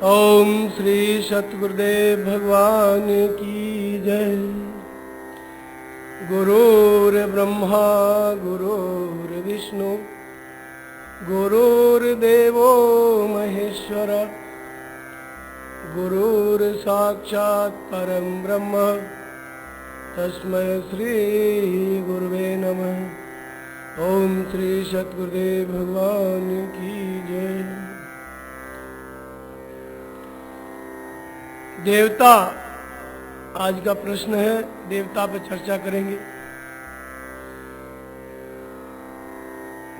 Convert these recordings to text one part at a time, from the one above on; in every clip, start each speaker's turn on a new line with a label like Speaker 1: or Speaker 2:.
Speaker 1: ओम श्री सतगुरुदेव भगवान की जय। गुरुर्ब्रह्मा गुरुर्विष्णु गुरुर्देवो महेश्वर गुरुर्साक्षात् परम ब्रह्म तस्मै श्री गुरुवे नमः। ओम श्री सतगुरुदेव भगवान की जय। देवता आज का प्रश्न है, देवता पर चर्चा करेंगे।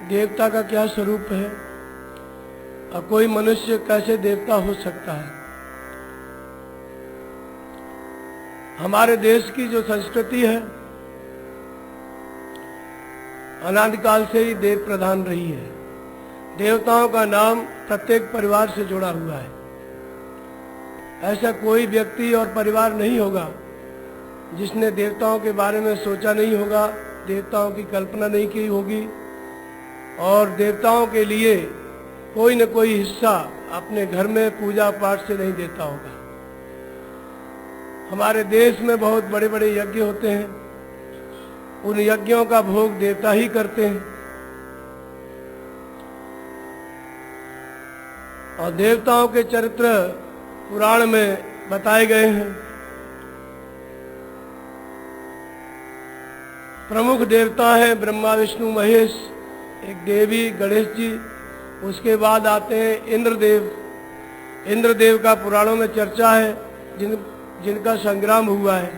Speaker 1: देवता का क्या स्वरूप है और कोई मनुष्य कैसे देवता हो सकता है। हमारे देश की जो संस्कृति है अनादिकाल से ही देव प्रधान रही है। देवताओं का नाम प्रत्येक परिवार से जुड़ा हुआ है। ऐसा कोई व्यक्ति और परिवार नहीं होगा जिसने देवताओं के बारे में सोचा नहीं होगा, देवताओं की कल्पना नहीं की होगी और देवताओं के लिए कोई न कोई हिस्सा अपने घर में पूजा पाठ से नहीं देता होगा। हमारे देश में बहुत बड़े बड़े यज्ञ होते हैं, उन यज्ञों का भोग देवता ही करते हैं और देवताओं के चरित्र पुराण में बताए गए हैं। प्रमुख देवता हैं ब्रह्मा विष्णु महेश, एक देवी गणेश जी, उसके बाद आते हैं इंद्रदेव। इंद्रदेव का पुराणों में चर्चा है, जिनका संग्राम हुआ है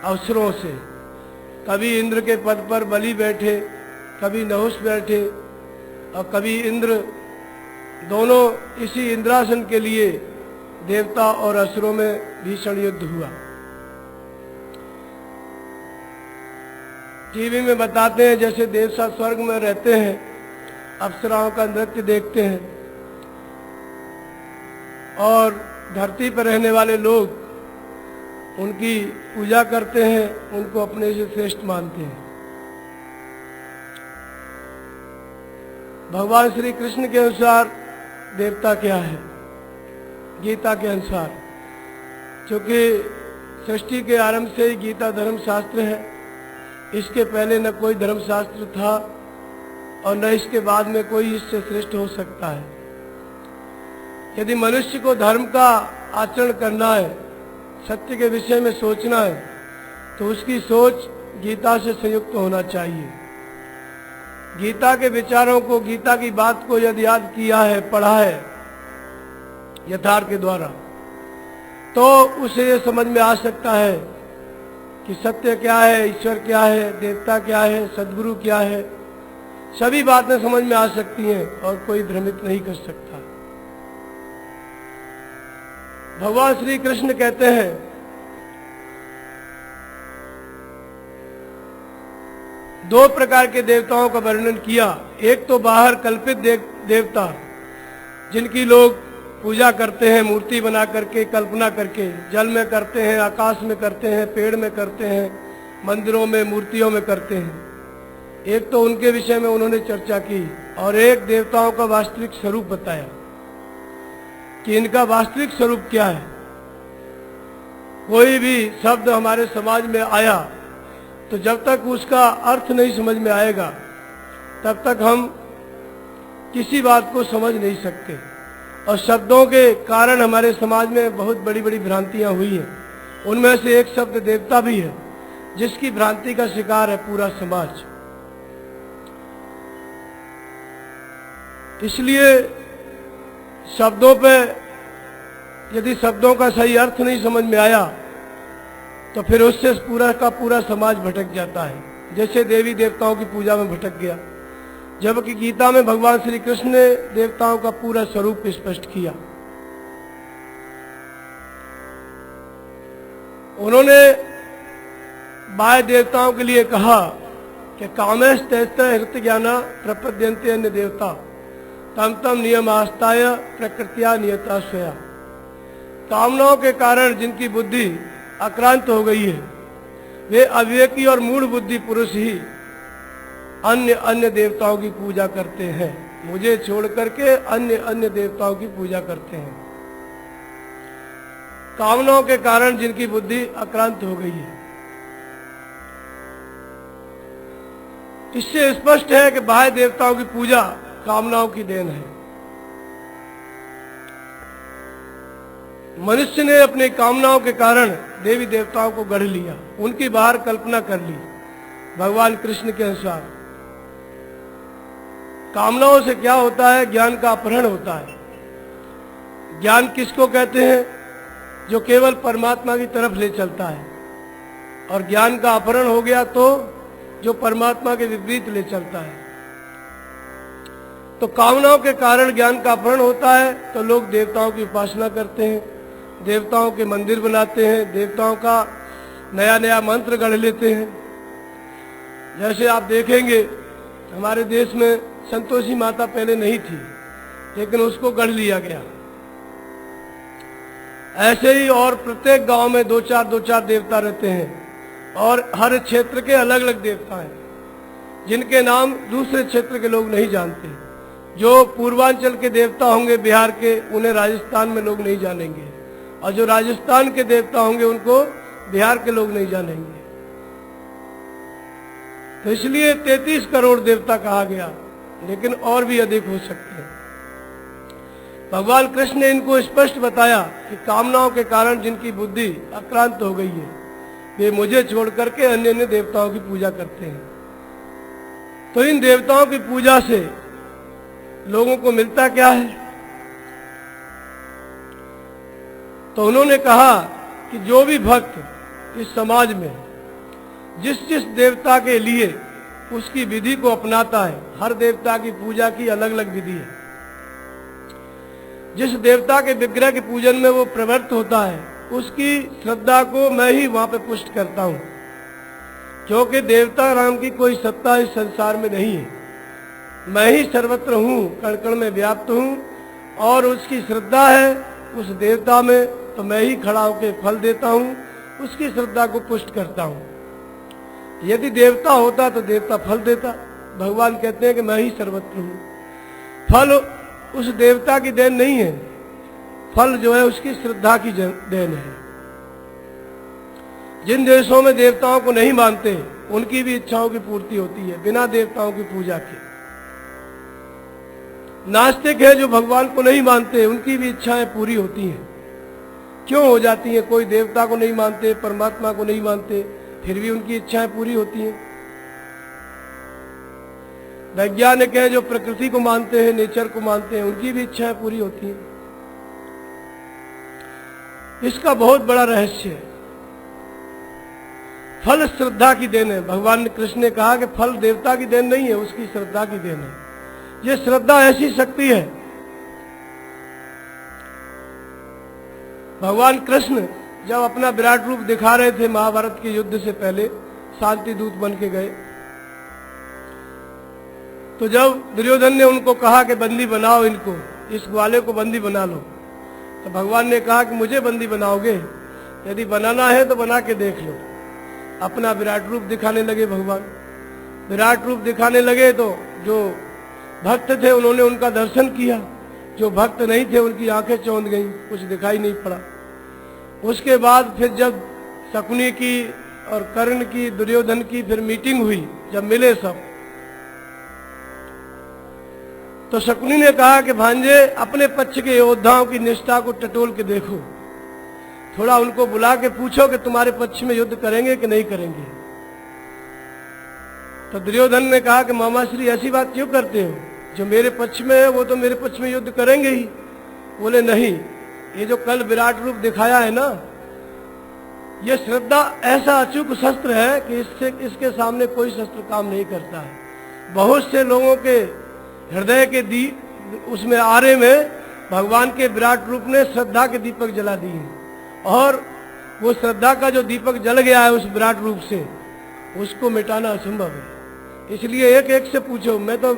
Speaker 1: असुरों से। कभी इंद्र के पद पर बलि बैठे, कभी नहुष बैठे और कभी इंद्र, दोनों इसी इंद्रासन के लिए देवता और असुरों में भीषण युद्ध हुआ। टीवी में बताते हैं जैसे देवता स्वर्ग में रहते हैं, अप्सराओं का नृत्य देखते हैं और धरती पर रहने वाले लोग उनकी पूजा करते हैं, उनको अपने से श्रेष्ठ मानते हैं। भगवान श्री कृष्ण के अनुसार देवता क्या है, गीता के अनुसार, क्योंकि सृष्टि के आरंभ से ही गीता धर्म शास्त्र है। इसके पहले न कोई धर्म शास्त्र था और न इसके बाद में कोई इससे श्रेष्ठ हो सकता है। यदि मनुष्य को धर्म का आचरण करना है, सत्य के विषय में सोचना है, तो उसकी सोच गीता से संयुक्त होना चाहिए। गीता के विचारों को, गीता की बात को यदि याद किया है, पढ़ा है यथार्थ के द्वारा, तो उसे ये समझ में आ सकता है कि सत्य क्या है, ईश्वर क्या है, देवता क्या है, सद्गुरु क्या है। सभी बातें समझ में आ सकती हैं और कोई भ्रमित नहीं कर सकता। भगवान श्री कृष्ण कहते हैं, दो प्रकार के देवताओं का वर्णन किया। एक तो बाहर कल्पित देवता, जिनकी लोग पूजा करते हैं मूर्ति बना करके, कल्पना करके, जल में करते हैं, आकाश में करते हैं, पेड़ में करते हैं, मंदिरों में, मूर्तियों में करते हैं। एक तो उनके विषय में उन्होंने चर्चा की और एक देवताओं का वास्तविक स्वरूप बताया कि इनका वास्तविक स्वरूप क्या है। कोई भी शब्द हमारे समाज में आया तो जब तक उसका अर्थ नहीं समझ में आएगा तब तक हम किसी बात को समझ नहीं सकते और शब्दों के कारण हमारे समाज में बहुत बड़ी बड़ी भ्रांतियां हुई हैं। उनमें से एक शब्द देवता भी है, जिसकी भ्रांति का शिकार है पूरा समाज। इसलिए शब्दों पे यदि शब्दों का सही अर्थ नहीं समझ में आया तो फिर उससे पूरा का पूरा समाज भटक जाता है, जैसे देवी देवताओं की पूजा में भटक गया। जबकि गीता में भगवान श्री कृष्ण ने देवताओं का पूरा स्वरूप स्पष्ट किया। उन्होंने बाह्य देवताओं के लिए कहा कि कामेश तैस्त हृत ज्ञाना प्रपद्यन्ते अन्य देवता तम तम नियम आस्ताय प्रकृतिया नियता स्वया। कामनाओं के कारण जिनकी बुद्धि आक्रांत हो गई है, वे अविवेकी और मूढ़ बुद्धि पुरुष ही अन्य अन्य देवताओं की पूजा करते हैं। मुझे छोड़ करके अन्य अन्य देवताओं की पूजा करते हैं। कामनाओं के कारण जिनकी बुद्धि आक्रांत हो गई है। इससे स्पष्ट है कि बाह्य देवताओं की पूजा कामनाओं की देन है। मनुष्य ने अपनी कामनाओं के कारण देवी देवताओं को गढ़ लिया, उनकी बाहर कल्पना कर ली। भगवान कृष्ण के अनुसार कामनाओं से क्या होता है? ज्ञान का अपहरण होता है। ज्ञान किसको कहते हैं? जो केवल परमात्मा की तरफ ले चलता है। और ज्ञान का अपहरण हो गया तो जो परमात्मा के विपरीत ले चलता है। तो कामनाओं के कारण ज्ञान का अपहरण होता है तो लोग देवताओं की उपासना करते हैं, देवताओं के मंदिर बनाते हैं, देवताओं का नया नया मंत्र गढ़ लेते हैं। जैसे आप देखेंगे हमारे देश में संतोषी माता पहले नहीं थी, लेकिन उसको गढ़ लिया गया। ऐसे ही और प्रत्येक गांव में दो चार देवता रहते हैं और हर क्षेत्र के अलग अलग देवता हैं, जिनके नाम दूसरे क्षेत्र के लोग नहीं जानते। जो पूर्वांचल के देवता होंगे बिहार के, उन्हें राजस्थान में लोग नहीं जानेंगे, और जो राजस्थान के देवता होंगे उनको बिहार के लोग नहीं जानेंगे। तो इसलिए 33 करोड़ देवता कहा गया, लेकिन और भी अधिक हो सकते हैं। भगवान कृष्ण ने इनको स्पष्ट बताया कि कामनाओं के कारण जिनकी बुद्धि आक्रांत हो गई है, वे मुझे छोड़ करके अन्य अन्य देवताओं की पूजा करते हैं। तो इन देवताओं की पूजा से लोगों को मिलता क्या है? तो उन्होंने कहा कि जो भी भक्त इस समाज में जिस जिस देवता के लिए उसकी विधि को अपनाता है, हर देवता की पूजा की अलग अलग विधि है। जिस देवता के विग्रह के पूजन में वो प्रवृत्त होता है, उसकी श्रद्धा को मैं ही वहां पे पुष्ट करता हूं, क्योंकि देवता राम की कोई सत्ता इस संसार में नहीं है। मैं ही सर्वत्र हूं, कण कण में व्याप्त हूं, और उसकी श्रद्धा है उस देवता में, तो मैं ही खड़ा होकर फल देता हूं, उसकी श्रद्धा को पुष्ट करता हूं। यदि देवता होता तो देवता फल देता। भगवान कहते हैं कि मैं ही सर्वत्र हूं। फल उस देवता की देन नहीं है, फल जो है उसकी श्रद्धा की देन है। जिन देशों में देवताओं को नहीं मानते, उनकी भी इच्छाओं की पूर्ति होती है बिना देवताओं की पूजा के। नास्तिक है जो भगवान को नहीं मानते, उनकी भी इच्छाएं पूरी होती हैं। क्यों हो जाती हैं? कोई देवता को नहीं मानते, परमात्मा को नहीं मानते, फिर भी उनकी इच्छाएं पूरी होती हैं। वैज्ञानिक हैं जो प्रकृति को मानते हैं, नेचर को मानते हैं, उनकी भी इच्छाएं पूरी होती हैं। इसका बहुत बड़ा रहस्य है। फल श्रद्धा की देन है। भगवान कृष्ण ने कहा कि फल देवता की देन नहीं है, उसकी श्रद्धा की देन है। ये श्रद्धा ऐसी शक्ति है। भगवान कृष्ण जब अपना विराट रूप दिखा रहे थे महाभारत के युद्ध से पहले, शांति दूत बन के गए, तो जब दुर्योधन ने उनको कहा कि बंदी बनाओ इनको, इस ग्वाले को बंदी बना लो, तो भगवान ने कहा कि मुझे बंदी बनाओगे? यदि बनाना है तो बना के देख लो। अपना विराट रूप दिखाने लगे भगवान। विराट रूप दिखाने लगे तो जो भक्त थे उन्होंने उनका दर्शन किया, जो भक्त नहीं थे उनकी आंखें चौंध गईं, कुछ दिखाई नहीं पड़ा। उसके बाद फिर जब शकुनी की और कर्ण की, दुर्योधन की फिर मीटिंग हुई, जब मिले सब, तो शकुनी ने कहा कि भांजे अपने पक्ष के योद्धाओं की निष्ठा को टटोल के देखो, थोड़ा उनको बुला के पूछो कि तुम्हारे पक्ष में युद्ध करेंगे कि नहीं करेंगे। तो दुर्योधन ने कहा कि मामा श्री ऐसी बात क्यों करते हो, जो मेरे पक्ष में है वो तो मेरे पक्ष में युद्ध करेंगे ही। बोले नहीं, ये जो कल विराट रूप दिखाया है ना, ये श्रद्धा ऐसा अचूक शस्त्र है कि इसके सामने कोई शस्त्र काम नहीं करता है। बहुत से लोगों के हृदय के उसमें आरे में भगवान के विराट रूप ने श्रद्धा के दीपक जला दिए, और वो श्रद्धा का जो दीपक जल गया है उस विराट रूप से, उसको मिटाना असंभव है। इसलिए एक एक से पूछो। मैं तो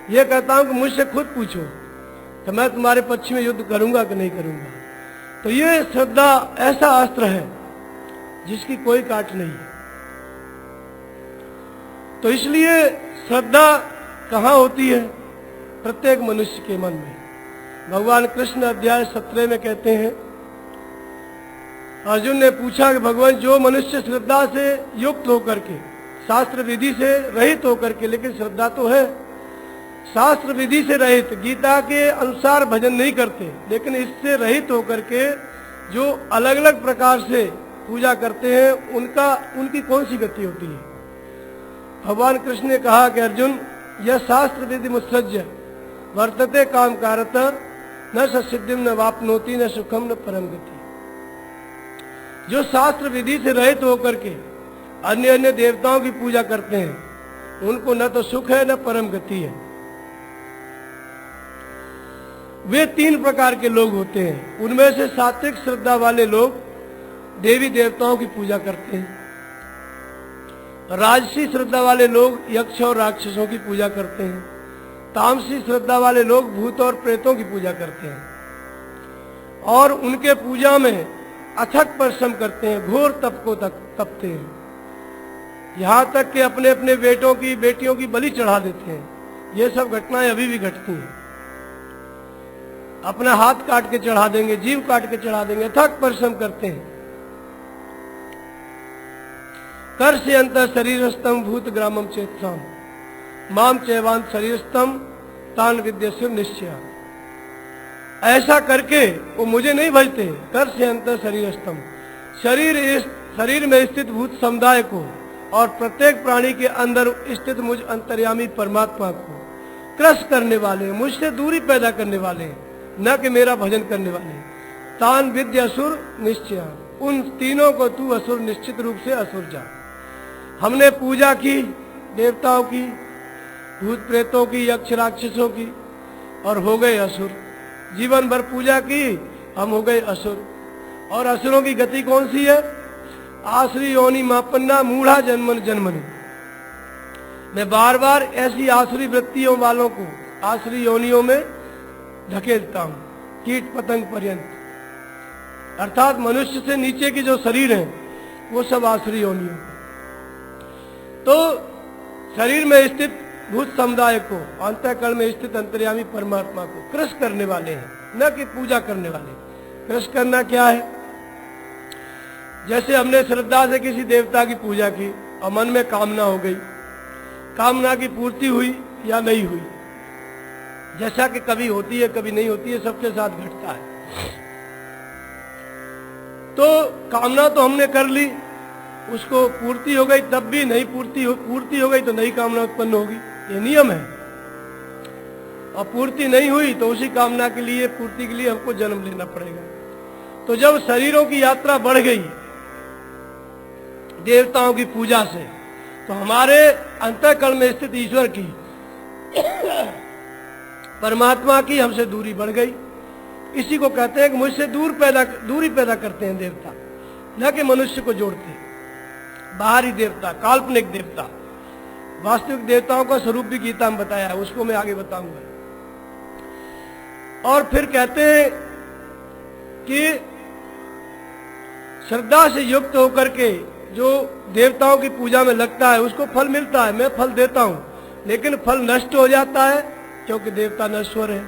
Speaker 1: ये कहता हूं कि मुझसे खुद पूछो कि मैं तुम्हारे पक्ष में युद्ध करूंगा कि नहीं करूंगा। तो ये श्रद्धा ऐसा अस्त्र है जिसकी कोई काट नहीं है। तो इसलिए श्रद्धा कहाँ होती है? प्रत्येक मनुष्य के मन में। भगवान कृष्ण अध्याय 17 में कहते हैं अर्जुन ने पूछा कि भगवान, जो मनुष्य श्रद्धा से युक्त होकर के, शास्त्र विधि से रहित होकर के, लेकिन श्रद्धा तो है, शास्त्र विधि से रहित, गीता के अनुसार भजन नहीं करते, लेकिन इससे रहित होकर के जो अलग अलग प्रकार से पूजा करते हैं, उनकी कौन सी गति होती है? भगवान कृष्ण ने कहा कि अर्जुन, यह शास्त्र विधि मुत्सृज्य वर्तते काम कारत न सिद्धिम न वापनोति न सुखम न परम गति। जो शास्त्र विधि से रहित होकर के अन्य अन्य देवताओं की पूजा करते हैं, उनको न तो सुख है न परम गति है। वे 3 प्रकार के लोग होते हैं। उनमें से सात्विक श्रद्धा वाले लोग देवी देवताओं की पूजा करते हैं। राजसी श्रद्धा वाले लोग यक्ष और राक्षसों की पूजा करते हैं। तामसी श्रद्धा वाले लोग भूत और प्रेतों की पूजा करते हैं और उनके पूजा में अथक परिश्रम करते हैं, घोर तप को तपते हैं, यहाँ तक कि अपने अपने बेटों की बेटियों की बलि चढ़ा देते हैं। ये सब घटनाएं अभी भी घटती हैं। अपना हाथ काट के चढ़ा देंगे, जीव काट के चढ़ा देंगे, अथक परिश्रम करते हैं। कर से अंतर शरीरस्तम भूत ग्रामम चेतसाम माम चैवांत शरीरस्तम तान विद्यस्व निश्चय। ऐसा करके वो मुझे नहीं भजते। कर से अंतर शरीरस्तम, शरीर में स्थित भूत समुदाय को और प्रत्येक प्राणी के अंदर स्थित मुझ अंतर्यामी परमात्मा को क्रस करने वाले, मुझसे दूरी पैदा करने वाले, न कि मेरा भजन करने वाले। तान विद्य असुर निश्चय, उन तीनों को तू असुर निश्चित रूप से असुर जा। हमने पूजा की देवताओं की, भूत प्रेतों की, यक्ष राक्षसों की, और हो गए असुर। जीवन भर पूजा की, हम हो गए असुर। और असुरों की गति कौन सी है? आसुरी योनि मापन्ना मूढ़ा जन्मन जन्मनि। मैं बार बार ऐसी आसुरी वृत्तियों वालों को आसुरी योनियों में धकेलता हूं, कीट पतंग पर्यंत। अर्थात मनुष्य से नीचे की जो शरीर है वो सब आसुरी योनियों। तो शरीर में स्थित भूत समुदाय को, अंतःकरण में स्थित अंतर्यामी परमात्मा को क्रश करने वाले हैं, न कि पूजा करने वाले। क्रश करना क्या है? जैसे हमने श्रद्धा से किसी देवता की पूजा की और मन में कामना हो गई, कामना की पूर्ति हुई या नहीं हुई, जैसा कि कभी होती है कभी नहीं होती है, सबके साथ घटता है। तो कामना तो हमने कर ली, उसको पूर्ति हो गई, तब भी नहीं पूर्ति हो गई तो नई कामना उत्पन्न होगी, ये नियम है। और पूर्ति नहीं हुई तो उसी कामना के लिए, पूर्ति के लिए हमको जन्म लेना पड़ेगा। तो जब शरीरों की यात्रा बढ़ गई देवताओं की पूजा से, तो हमारे अंतःकरण में स्थित ईश्वर की, परमात्मा की हमसे दूरी बढ़ गई। इसी को कहते हैं कि मुझसे दूरी पैदा करते हैं देवता, न कि मनुष्य को जोड़ते हैं। बाहरी देवता, काल्पनिक देवता, वास्तविक देवताओं का स्वरूप भी गीता में बताया है, उसको मैं आगे बताऊंगा। और फिर कहते हैं कि श्रद्धा से युक्त होकर के जो देवताओं की पूजा में लगता है उसको फल मिलता है। मैं फल देता हूं, लेकिन फल नष्ट हो जाता है, क्योंकि देवता नश्वर है।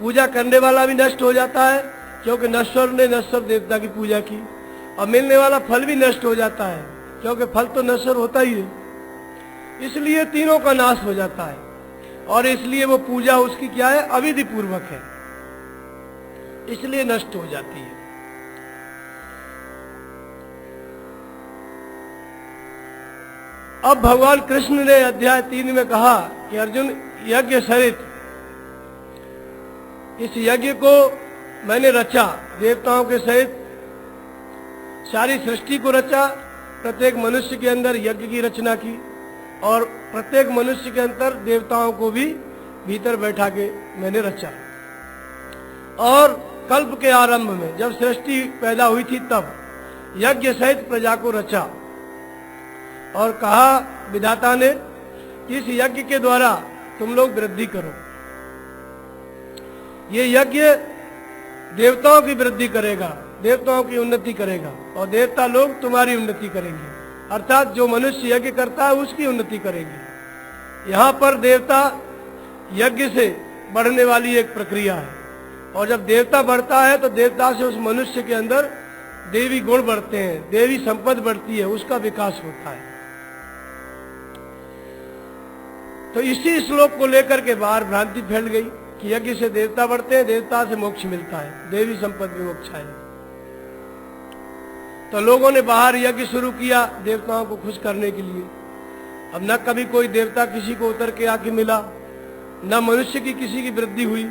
Speaker 1: पूजा करने वाला भी नष्ट हो जाता है, क्योंकि नश्वर ने नश्वर देवता की पूजा की। और मिलने वाला फल भी नष्ट हो जाता है, क्योंकि फल तो नश्वर होता ही है। इसलिए तीनों का नाश हो जाता है, और इसलिए वो पूजा उसकी क्या है? अविधि पूर्वक है, इसलिए नष्ट हो जाती है। अब भगवान कृष्ण ने अध्याय 3 में कहा कि अर्जुन, यज्ञ सहित इस यज्ञ को मैंने रचा, देवताओं के सहित सारी सृष्टि को रचा, प्रत्येक मनुष्य के अंदर यज्ञ की रचना की, और प्रत्येक मनुष्य के अंदर देवताओं को भी भीतर बैठा के मैंने रचा। और कल्प के आरंभ में जब सृष्टि पैदा हुई थी, तब यज्ञ सहित प्रजा को रचा और कहा विधाता ने कि इस यज्ञ के द्वारा तुम लोग वृद्धि करो। ये यज्ञ देवताओं की वृद्धि करेगा, देवताओं की उन्नति करेगा, और देवता लोग तुम्हारी उन्नति करेंगे। अर्थात जो मनुष्य यज्ञ करता है उसकी उन्नति करेगी। यहाँ पर देवता यज्ञ से बढ़ने वाली एक प्रक्रिया है, और जब देवता बढ़ता है तो देवता से उस मनुष्य के अंदर देवी गुण बढ़ते हैं, देवी संपत्ति बढ़ती है, उसका विकास होता है। तो इसी श्लोक को लेकर के बाहर भ्रांति फैल गई कि यज्ञ से देवता बढ़ते हैं, देवता से मोक्ष मिलता है, देवी संपत्ति मोक्ष है। तो लोगों ने बाहर यज्ञ शुरू किया देवताओं को खुश करने के लिए। अब न कभी कोई देवता किसी को उतर के आके मिला, न मनुष्य की किसी की वृद्धि हुई।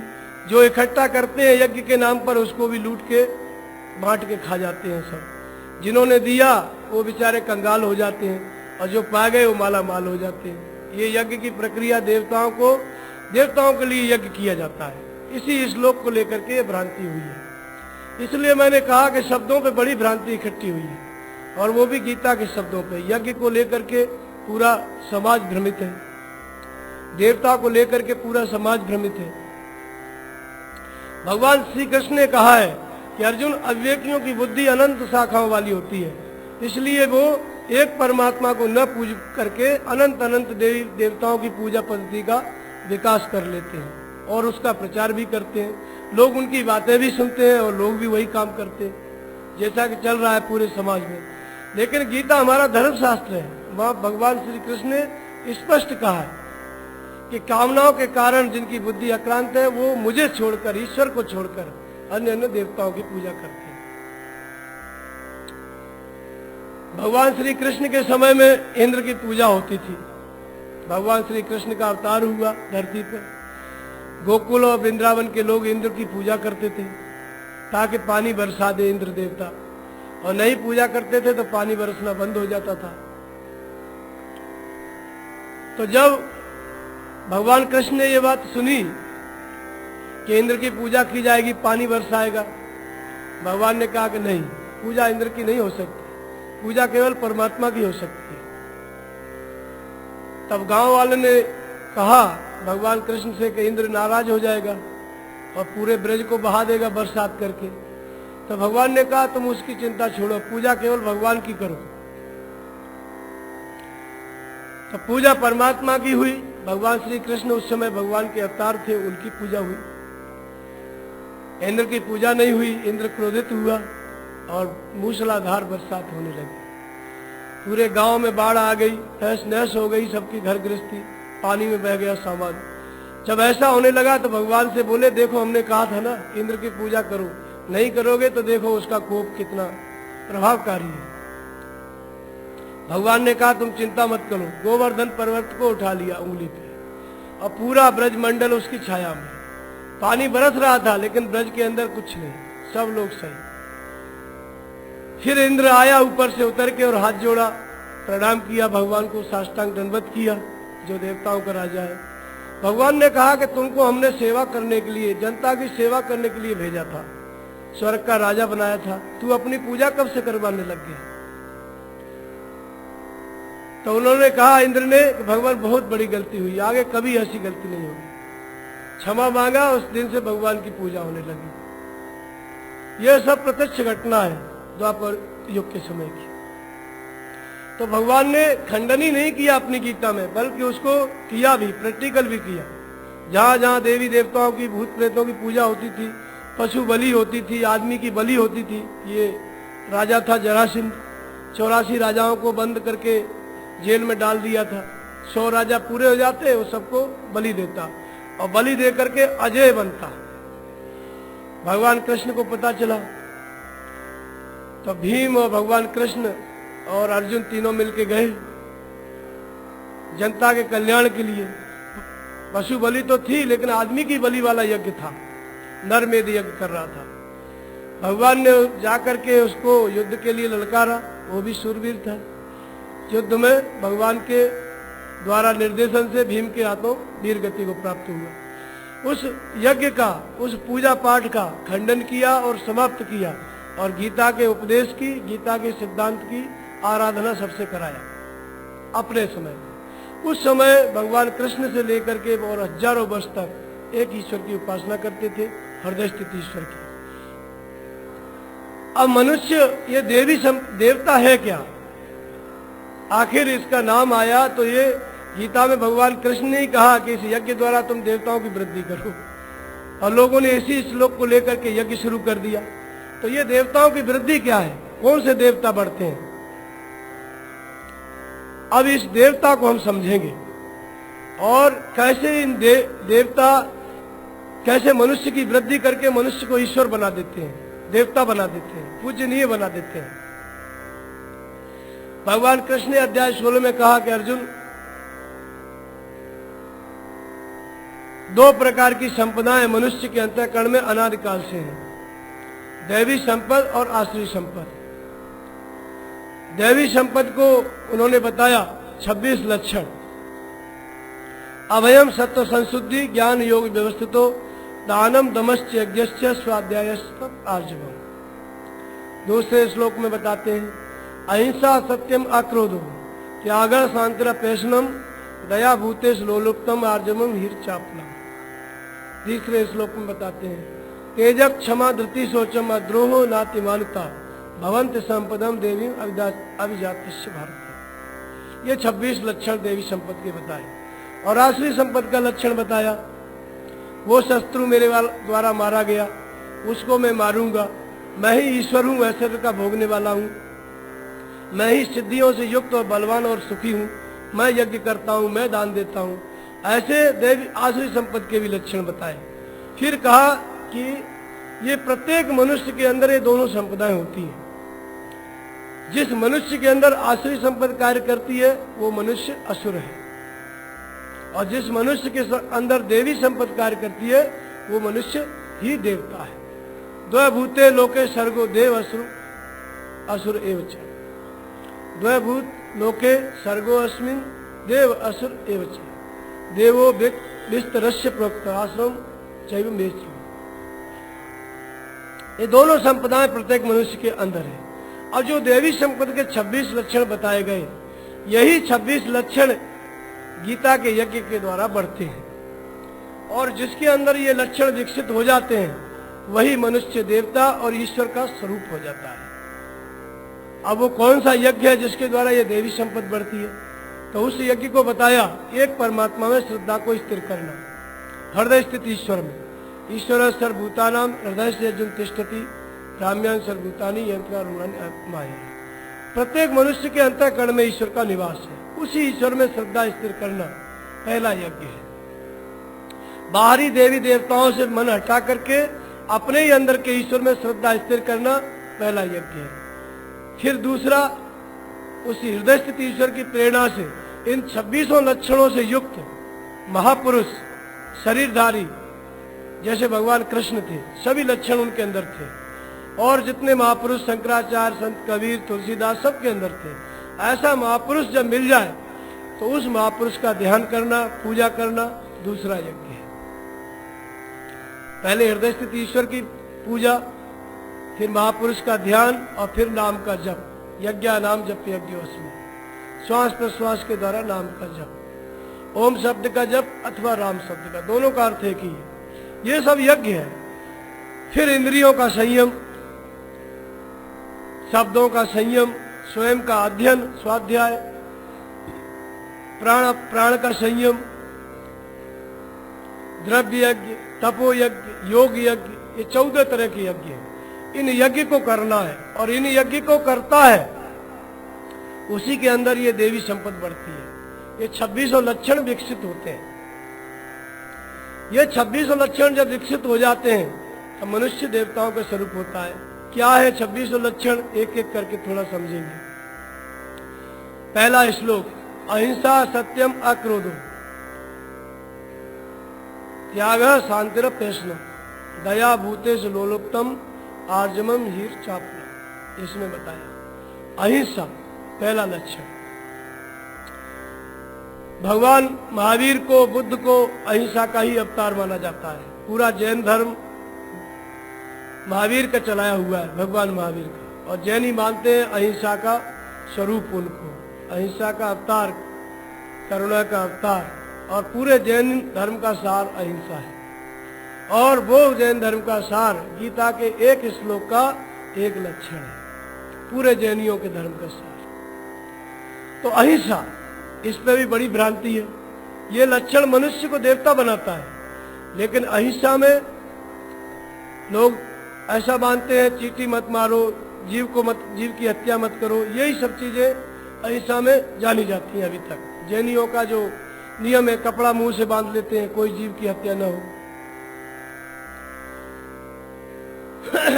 Speaker 1: जो इकट्ठा करते हैं यज्ञ के नाम पर, उसको भी लूट के बांट के खा जाते हैं सब। जिन्होंने दिया वो बेचारे कंगाल हो जाते हैं, और जो पा गए वो माला माल हो जाते हैं। ये यज्ञ की प्रक्रिया देवताओं के लिए यज्ञ किया जाता है। इसी श्लोक को लेकर के ये भ्रांति हुई है। इसलिए मैंने कहा कि शब्दों पे बड़ी भ्रांति इकट्ठी हुई है, और वो भी गीता के शब्दों पे। यज्ञ को लेकर के पूरा समाज भ्रमित है, देवता को लेकर के पूरा समाज भ्रमित है। भगवान श्री कृष्ण ने कहा है कि अर्जुन, अविवेकियों की बुद्धि अनंत शाखाओं वाली होती है, इसलिए वो एक परमात्मा को न पूज करके अनंत अनंत देवी देवताओं की पूजा पद्धति का विकास कर लेते हैं और उसका प्रचार भी करते हैं। लोग उनकी बातें भी सुनते हैं और लोग भी वही काम करते हैं, जैसा कि चल रहा है पूरे समाज में। लेकिन गीता हमारा धर्म शास्त्र है, वहाँ भगवान श्री कृष्ण ने स्पष्ट कहा है कि कामनाओं के कारण जिनकी बुद्धि अक्रांत है वो मुझे छोड़कर, ईश्वर को छोड़कर अन्य अन्य देवताओं की पूजा करते हैं। भगवान श्री कृष्ण के समय में इंद्र की पूजा होती थी। भगवान श्री कृष्ण का अवतार हुआ धरती पर, गोकुल और वृंदावन के लोग इंद्र की पूजा करते थे ताकि पानी बरसा दे इंद्र देवता, और नहीं पूजा करते थे तो पानी बरसना बंद हो जाता था। तो जब भगवान कृष्ण ने ये बात सुनी कि इंद्र की पूजा की जाएगी, पानी बरसाएगा, भगवान ने कहा कि नहीं, पूजा इंद्र की नहीं हो सकती, पूजा केवल परमात्मा की हो सकती है। तब गांव वाले ने कहा भगवान कृष्ण से कि इंद्र नाराज हो जाएगा और पूरे ब्रज को बहा देगा बरसात करके। तो भगवान ने कहा तुम उसकी चिंता छोड़ो, पूजा केवल भगवान की करो। तो पूजा परमात्मा की हुई। भगवान श्री कृष्ण उस समय भगवान के अवतार थे, उनकी पूजा हुई। इंद्र की पूजा नहीं हुई। इंद्र क्रोधित हुआ और मूसलाधार बरसात होने लगी। पूरे गांव में बाढ़ आ गई, तहस नहस हो गई सबकी घर गृहस्थी, पानी में बह गया सामान। जब ऐसा होने लगा तो भगवान से बोले देखो हमने कहा था ना इंद्र की पूजा करो, नहीं करोगे तो देखो उसका कोप कितना प्रभावकारी है। भगवान ने कहा तुम चिंता मत करो। गोवर्धन पर्वत को उठा लिया उंगली पे और पूरा ब्रज मंडल उसकी छाया में। पानी बरस रहा था लेकिन ब्रज के अंदर कुछ नहीं, सब लोग सही। फिर इंद्र आया ऊपर से उतर के और हाथ जोड़ा, प्रणाम किया भगवान को, साष्टांग दंडवत किया, जो देवताओं का राजा है। भगवान ने कहा कि तुमको हमने सेवा करने के लिए, जनता की सेवा करने के लिए भेजा था, स्वर्ग का राजा बनाया था, तू अपनी पूजा कब से करवाने लग गया। तो उन्होंने कहा इंद्र ने कि भगवान बहुत बड़ी गलती हुई, आगे कभी ऐसी गलती नहीं होगी। क्षमा मांगा, उस दिन से भगवान की पूजा होने लगी। यह सब प्रत्यक्ष घटना है द्वापर युग के समय की। तो भगवान ने खंडन ही नहीं किया अपनी गीता में, बल्कि उसको किया भी, प्रैक्टिकल भी किया। जहां जहां देवी देवताओं की, भूत प्रेतों की पूजा होती थी, पशु बलि होती थी, आदमी की बलि होती थी। ये राजा था जरासंध, 84 राजाओं को बंद करके जेल में डाल दिया था। 100 राजा पूरे हो जाते, वो सबको बलि देता और बलि दे करके अजय बनता। भगवान कृष्ण को पता चला तो भीम और भगवान कृष्ण और अर्जुन तीनों मिलके गए जनता के कल्याण के लिए। पशु बलि तो थी लेकिन आदमी की बलि वाला यज्ञ था, नरमेध यज्ञ कर रहा था। भगवान ने जाकर के उसको युद्ध के लिए ललकारा, वो भी शूरवीर था। युद्ध में भगवान के द्वारा निर्देशन से भीम के हाथों वीर गति को प्राप्त हुआ। उस यज्ञ का, उस पूजा पाठ का खंडन किया और समाप्त किया और गीता के उपदेश की, गीता के सिद्धांत की आराधना सबसे कराया अपने समय। उस समय भगवान कृष्ण से लेकर के और हजारों वर्ष तक एक ईश्वर की उपासना करते थे, हृदय स्थित ईश्वर की। अब मनुष्य ये देवता है क्या, आखिर इसका नाम आया तो ये गीता में भगवान कृष्ण ने ही कहा कि इस यज्ञ द्वारा तुम देवताओं की वृद्धि करो, और लोगों ने इसी श्लोक को लेकर के यज्ञ शुरू कर दिया। तो ये देवताओं की वृद्धि क्या है, कौन से देवता बढ़ते हैं? अब इस देवता को हम समझेंगे और कैसे इन देवता कैसे मनुष्य की वृद्धि करके मनुष्य को ईश्वर बना देते हैं, देवता बना देते हैं, पूजनीय बना देते हैं। भगवान कृष्ण ने अध्याय 16 में कहा कि अर्जुन, दो प्रकार की संपदाएं मनुष्य के अंतःकरण में अनादिकाल से हैं, दैवी संपद और आसुरी संपद। दैवी संपद को उन्होंने बताया 26 लक्षण। अभयम सत्व संशुद्धि ज्ञान योग व्यवस्थितो दानम दमश्च यज्ञश्च स्वाध्यायश्च आर्जवम। दूसरे श्लोक में बताते हैं अहिंसा सत्यम अक्रोधो त्याग शांतिरपेशनम दया भूतेश लोलुप्तम आर्जवम हीर चापलम। तीसरे श्लोक में बताते हैं तेजब क्षमा धृति शोचम अद्रोहो नातिमानुता भवंत संपदम देवी अभिजातस्य भारत। ये 26 लक्षण देवी संपद के बताए। और आसुरी संपद का लक्षण बताया, वो शत्रु मेरे द्वारा मारा गया, उसको मैं मारूंगा, मैं ही ईश्वर हूँ, ऐश्वर्य का भोगने वाला हूँ, मैं ही सिद्धियों से युक्त और बलवान और सुखी हूँ, मैं यज्ञ करता हूँ, मैं दान देता हूँ। ऐसे देवी आसुरी संपद के भी लक्षण बताए। फिर कहा कि ये प्रत्येक मनुष्य के अंदर ये दोनों संपदाएं होती हैं। जिस मनुष्य के अंदर आसुरी संपद कार्य करती है वो मनुष्य असुर है, और जिस मनुष्य के अंदर देवी संपद कार्य करती है वो मनुष्य ही देवता है। द्वैभूते लोके सर्गो देव असुर एवच। द्वैभूत लोके सर्गो अस्मिन् देव असुर एवच। देवो विस्तरस्य प्रोक्त आश्रम चैव मेश्रम। ये दोनों संपदाएं प्रत्येक मनुष्य के अंदर है। और जो देवी संपद के 26 लक्षण बताए गए, यही 26 लक्षण गीता के यज्ञ के द्वारा बढ़ते हैं। और जिसके अंदर ये लक्षण विकसित हो जाते हैं वही मनुष्य देवता और ईश्वर का स्वरूप हो जाता है। अब वो कौन सा यज्ञ है जिसके द्वारा ये देवी संपद बढ़ती है? तो उस यज्ञ को बताया, एक परमात्मा में श्रद्धा को स्थिर करना, हृदय स्थित ईश्वर में। ईश्वर सर्वभूतानां हृदय से अर्जुन तिष्ठति राम्यान सर्वभूतानि यंत्रारूढ़ानि माया। प्रत्येक मनुष्य के अंतःकरण में ईश्वर का निवास है, उसी ईश्वर में श्रद्धा स्थिर करना पहला यज्ञ है। बाहरी देवी देवताओं से मन हटा करके अपने ही अंदर के ईश्वर में श्रद्धा स्थिर करना पहला यज्ञ है। फिर दूसरा, उसी हृदय स्थित ईश्वर की प्रेरणा से इन 26 लक्षणों से युक्त महापुरुष शरीरधारी जैसे भगवान कृष्ण थे, सभी लक्षण उनके अंदर थे। और जितने महापुरुष शंकराचार्य, संत कबीर, तुलसीदास सबके अंदर थे। ऐसा महापुरुष जब मिल जाए तो उस महापुरुष का ध्यान करना, पूजा करना दूसरा यज्ञ है। पहले हृदय स्थित ईश्वर की पूजा, फिर महापुरुष का ध्यान और फिर नाम का जप। यज्ञ नाम जप यज्ञोस्मि। श्वास प्रश्वास के द्वारा नाम का जप, ओम शब्द का जप अथवा राम शब्द का, दोनों का अर्थ एक ही है। ये सब यज्ञ है। फिर इंद्रियों का संयम, शब्दों का संयम, स्वयं का अध्ययन स्वाध्याय, प्राण का संयम, द्रव्य यज्ञ, तपो यज्ञ, योग यज्ञ, ये 14 तरह के यज्ञ हैं। इन यज्ञ को करना है और इन यज्ञ को करता है उसी के अंदर ये देवी संपद बढ़ती है। ये 26 लक्षण विकसित होते हैं। ये 26 लक्षण जब विकसित हो जाते हैं तो मनुष्य देवताओं का स्वरूप होता है। क्या है 26 लक्षण, एक एक करके थोड़ा समझेंगे। पहला श्लोक, अहिंसा सत्यम अक्रोधो त्याग शांतिरपेशनम दया भूतेश लोलुप्तम आर्जमम हीर चापलम। इसमें बताया अहिंसा पहला लक्षण। भगवान महावीर को, बुद्ध को अहिंसा का ही अवतार माना जाता है। पूरा जैन धर्म महावीर का चलाया हुआ है, भगवान महावीर का। और जैन ही मानते हैं अहिंसा का स्वरूप उनको, अहिंसा का अवतार, करुणा का अवतार। और पूरे जैन धर्म का सार अहिंसा है। और वो जैन धर्म का सार गीता के एक श्लोक का एक लक्षण है, पूरे जैनियों के धर्म का सार। तो अहिंसा, इस पे भी बड़ी भ्रांति है। ये लक्षण मनुष्य को देवता बनाता है, लेकिन अहिंसा में लोग ऐसा मानते हैं चींटी मत मारो, जीव की हत्या मत करो। यही सब चीजें अहिंसा में जानी जाती हैं अभी तक। जैनियों का जो नियम है, कपड़ा मुंह से बांध लेते हैं, कोई जीव की हत्या न हो।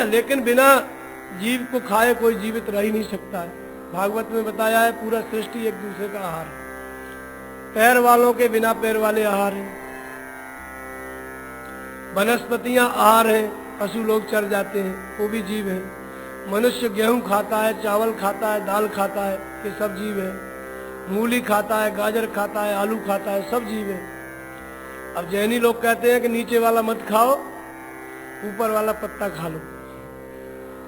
Speaker 1: लेकिन बिना जीव को खाए कोई जीवित रह ही नहीं सकता है। भागवत में बताया है पूरा सृष्टि एक दूसरे का आहार है। पैर वालों के बिना पैर वाले आहार हैं, वनस्पतियां आहार हैं, पशु लोग चर जाते हैं, वो भी जीव है। मनुष्य गेहूं खाता है, चावल खाता है, दाल खाता है, ये सब जीव है। मूली खाता है, गाजर खाता है, आलू खाता है, सब जीव है। अब जैनी लोग कहते हैं कि नीचे वाला मत खाओ, ऊपर वाला पत्ता खा लो।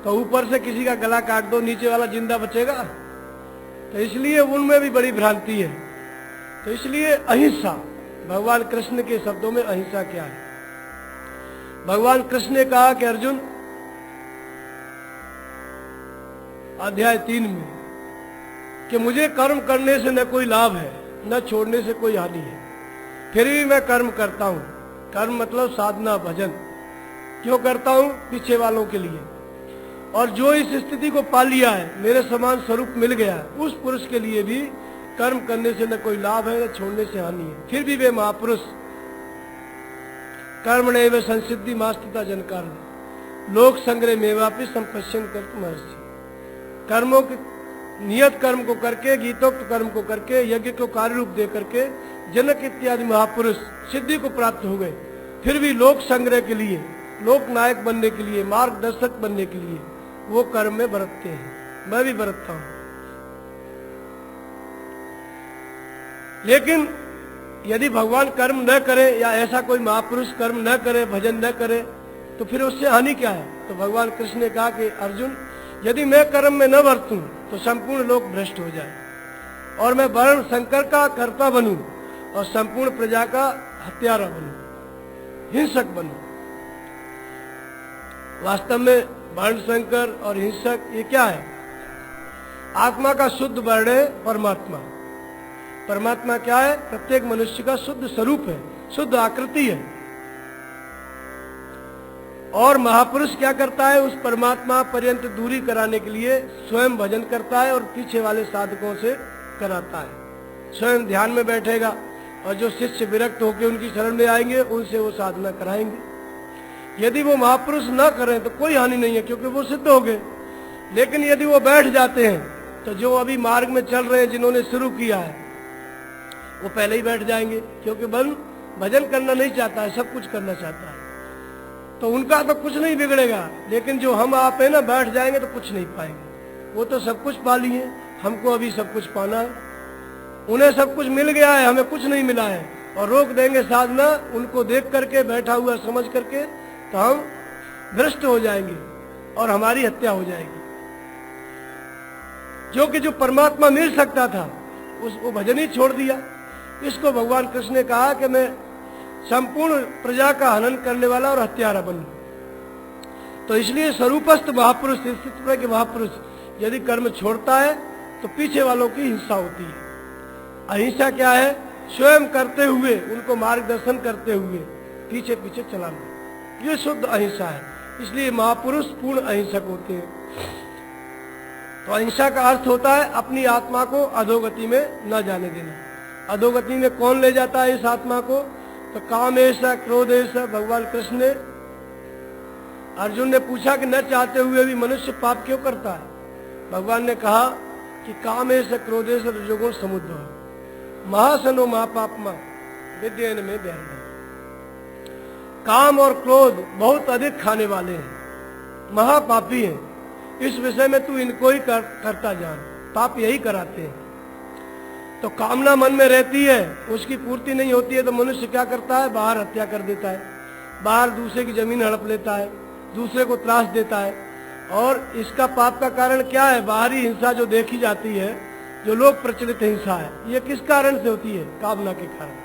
Speaker 1: तो ऊपर से किसी का गला काट दो, नीचे वाला जिंदा बचेगा? तो इसलिए उनमें भी बड़ी भ्रांति है। तो इसलिए अहिंसा, भगवान कृष्ण के शब्दों में अहिंसा क्या है? भगवान कृष्ण ने कहा कि अर्जुन, अध्याय 3 में, कि मुझे कर्म करने से न कोई लाभ है, न छोड़ने से कोई हानि है, फिर भी मैं कर्म करता हूं। कर्म मतलब साधना, भजन। क्यों करता हूं? पीछे वालों के लिए। और जो इस स्थिति को पा लिया है, मेरे समान स्वरूप मिल गया है, उस पुरुष के लिए भी कर्म करने से न कोई लाभ है, न छोड़ने से हानि है, फिर भी वे महापुरुष कर्म ने वे संसिद्धि मास्तिता जनकार लोक संग्रह मेवापि संपश्यन कर महर्षि। कर्मों के नियत कर्म को करके, गीतोक्त कर्म को करके, यज्ञ को कार्य रूप दे करके जनक इत्यादि महापुरुष सिद्धि को प्राप्त हो गए, फिर भी लोक संग्रह के लिए, लोक नायक बनने के लिए, मार्गदर्शक बनने के लिए वो कर्म में बरतते हैं। मैं भी बरतता हूं। लेकिन यदि भगवान कर्म न करे या ऐसा कोई महापुरुष कर्म न करे, भजन न करे, तो फिर उससे हानि क्या है? तो भगवान कृष्ण ने कहा कि अर्जुन, यदि मैं कर्म में न बरतूं तो संपूर्ण लोक भ्रष्ट हो जाए और मैं वर्ण शंकर का कर्ता बनूं और संपूर्ण प्रजा का हत्यारा बनूं, हिंसक बनूं। वास्तव में वर्ण शंकर और हिंसक ये क्या है? आत्मा का शुद्ध वर्ण है परमात्मा। परमात्मा क्या है? प्रत्येक मनुष्य का शुद्ध स्वरूप है, शुद्ध आकृति है। और महापुरुष क्या करता है? उस परमात्मा पर्यंत दूरी कराने के लिए स्वयं भजन करता है और पीछे वाले साधकों से कराता है। स्वयं ध्यान में बैठेगा और जो शिष्य विरक्त होकर उनकी शरण में आएंगे, उनसे वो साधना कराएंगे। यदि वो महापुरुष न करें तो कोई हानि नहीं है, क्योंकि वो सिद्ध हो गए। लेकिन यदि वो बैठ जाते हैं, तो जो अभी मार्ग में चल रहे हैं, जिन्होंने शुरू किया है, वो पहले ही बैठ जाएंगे, क्योंकि भजन करना नहीं चाहता है, सब कुछ करना चाहता है। तो उनका तो कुछ नहीं बिगड़ेगा। लेकिन जो हम आप है ना, बैठ जाएंगे तो कुछ नहीं पाएंगे। वो तो सब कुछ पा लिए, हमको अभी सब कुछ पाना है। उन्हें सब कुछ मिल गया है, हमें कुछ नहीं मिला है, और रोक देंगे साधना उनको देख करके, बैठा हुआ समझ करके, तो हम भ्रष्ट हो जाएंगे और हमारी हत्या हो जाएगी। जो परमात्मा मिल सकता था, वो भजन ही छोड़ दिया। इसको भगवान कृष्ण ने कहा कि मैं संपूर्ण प्रजा का हनन करने वाला और हत्यारा बनूं। तो इसलिए स्वरूपस्थ महापुरुष, स्थिति के महापुरुष यदि कर्म छोड़ता है तो पीछे वालों की हिंसा होती है। अहिंसा क्या है? स्वयं करते हुए, उनको मार्गदर्शन करते हुए पीछे पीछे चलाना, ये शुद्ध अहिंसा है। इसलिए महापुरुष पूर्ण अहिंसक होते हैं। तो अहिंसा का अर्थ होता है अपनी आत्मा को अधोगति में न जाने देना। अधोगति में कौन ले जाता है इस आत्मा को? तो कामेश, क्रोधेश। भगवान कृष्ण ने, अर्जुन ने पूछा कि न चाहते हुए भी मनुष्य पाप क्यों करता है? भगवान ने कहा कि कामेश, क्रोधेश, रजोगुण समुद्र महासनो महापापमा विद्येन में बहन। काम और क्रोध बहुत अधिक खाने वाले हैं, महापापी हैं। इस विषय में तू इनको ही करता जान। पाप यही कराते हैं। तो कामना मन में रहती है, उसकी पूर्ति नहीं होती है, तो मनुष्य क्या करता है? बाहर हत्या कर देता है, बाहर दूसरे की जमीन हड़प लेता है, दूसरे को त्रास देता है। और इसका पाप का कारण क्या है? बाहरी हिंसा जो देखी जाती है, जो लोक प्रचलित हिंसा है, ये किस कारण से होती है? कामना के कारण।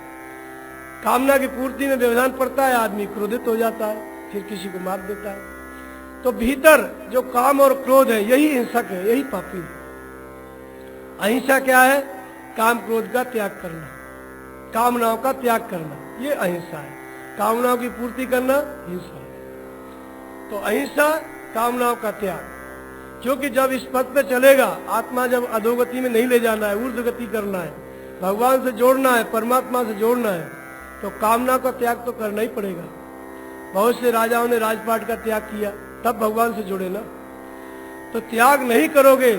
Speaker 1: कामना की पूर्ति में व्यवधान पड़ता है, आदमी क्रोधित हो जाता है, फिर किसी को मार देता है। तो भीतर जो काम और क्रोध है, यही हिंसक है, यही पापी है। अहिंसा क्या है? काम क्रोध का त्याग करना, कामनाओं का त्याग करना, ये अहिंसा है। कामनाओं की पूर्ति करना हिंसा है। तो अहिंसा कामनाओं का त्याग, क्योंकि जब इस पथ पे चलेगा, आत्मा जब अधोगति में नहीं ले जाना है, ऊर्ध्व गति करना है, भगवान से जोड़ना है, परमात्मा से जोड़ना है, तो कामना का त्याग तो करना ही पड़ेगा। बहुत से राजाओं ने राजपाट का त्याग किया, तब भगवान से जुड़े ना। तो त्याग नहीं करोगे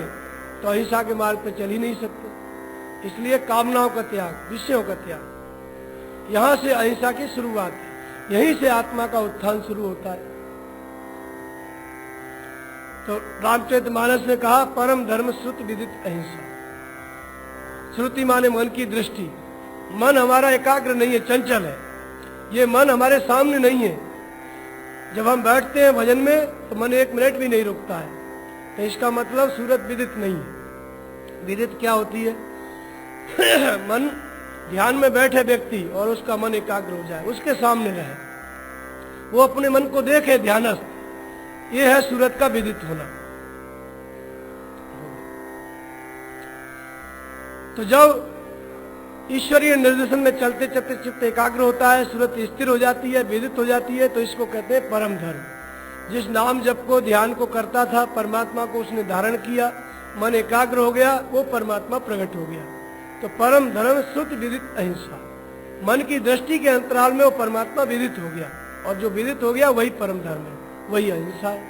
Speaker 1: तो अहिंसा के मार्ग पे चल ही नहीं सकते। इसलिए कामनाओं का त्याग, विषयों का त्याग, यहां से अहिंसा की शुरुआत है, यहीं से आत्मा का उत्थान शुरू होता है। तो रामचरितमानस ने कहा परम धर्म श्रुति विदित अहिंसा। श्रुति माने मन की दृष्टि। मन हमारा एकाग्र नहीं है, चंचल है। ये मन हमारे सामने नहीं है। जब हम बैठते हैं भजन में तो मन 1 मिनट भी नहीं रुकता है, तो इसका मतलब सूरत विदित नहीं है। विदित क्या होती है? मन ध्यान में बैठे व्यक्ति और उसका मन एकाग्र हो जाए, उसके सामने रहे, वो अपने मन को देखे ध्यानस्थ, ये है सूरत का विदित होना। तो जब ईश्वरीय निर्देशन में चलते चलते चित्त एकाग्र होता है, सूरत स्थिर हो जाती है, विदित हो जाती है, तो इसको कहते हैं परम धर्म। जिस नाम जप को ध्यान को करता था, परमात्मा को उसने धारण किया, मन एकाग्र हो गया, वो परमात्मा प्रकट हो गया। तो परम धर्म श्रुति विदित अहिंसा। मन की दृष्टि के अंतराल में वो परमात्मा विदित हो गया, और जो विदित हो गया वही परम धर्म है, वही अहिंसा है।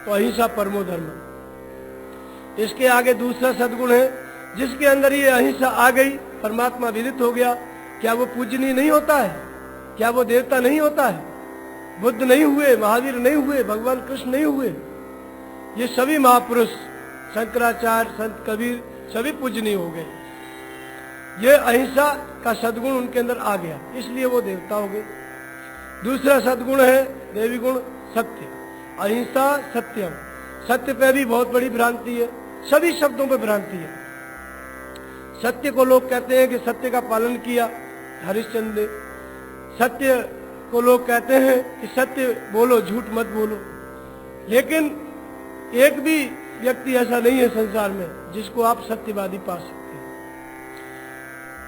Speaker 1: तो अहिंसा परमो धर्म। इसके आगे दूसरा सद्गुण है, जिसके अंदर ये अहिंसा आ गई, परमात्मा विदित हो गया, क्या वो पूजनीय नहीं होता है? क्या वो देवता नहीं होता है? बुद्ध नहीं हुए, महावीर नहीं हुए, भगवान कृष्ण नहीं हुए, ये सभी महापुरुष, शंकराचार्य, संत कबीर, सभी पूजनीय हो गए। ये अहिंसा का सद्गुण उनके अंदर आ गया, इसलिए वो देवता हो गए। दूसरा सद्गुण है देवी गुण सत्य। अहिंसा सत्यम। सत्य पे भी बहुत बड़ी भ्रांति है, सभी शब्दों पे भ्रांति है। सत्य को लोग कहते हैं कि सत्य का पालन किया हरिश्चंद्र ने। सत्य को लोग कहते हैं कि सत्य बोलो, झूठ मत बोलो। लेकिन एक भी व्यक्ति ऐसा नहीं है संसार में जिसको आप सत्यवादी पा सकते हैं।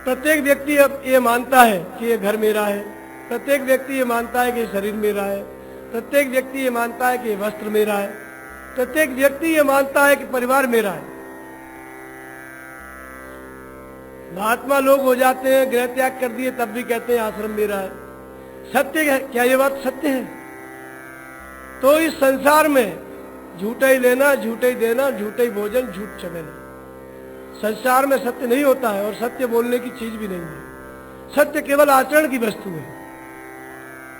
Speaker 1: प्रत्येक व्यक्ति अब ये मानता है कि ये घर मेरा है, प्रत्येक व्यक्ति ये मानता है कि शरीर मेरा है, प्रत्येक व्यक्ति ये मानता है कि वस्त्र मेरा है, प्रत्येक व्यक्ति ये मानता है कि परिवार मेरा है। महात्मा लोग हो जाते हैं, गृह त्याग कर दिए, तब भी कहते हैं आश्रम मेरा है। सत्य है क्या? ये बात सत्य है? तो इस संसार में झूठा ही लेना, झूठा ही देना, झूठा ही भोजन, झूठ चलेना। संसार में सत्य नहीं होता है, और सत्य बोलने की चीज भी नहीं है। सत्य केवल आचरण की वस्तु है।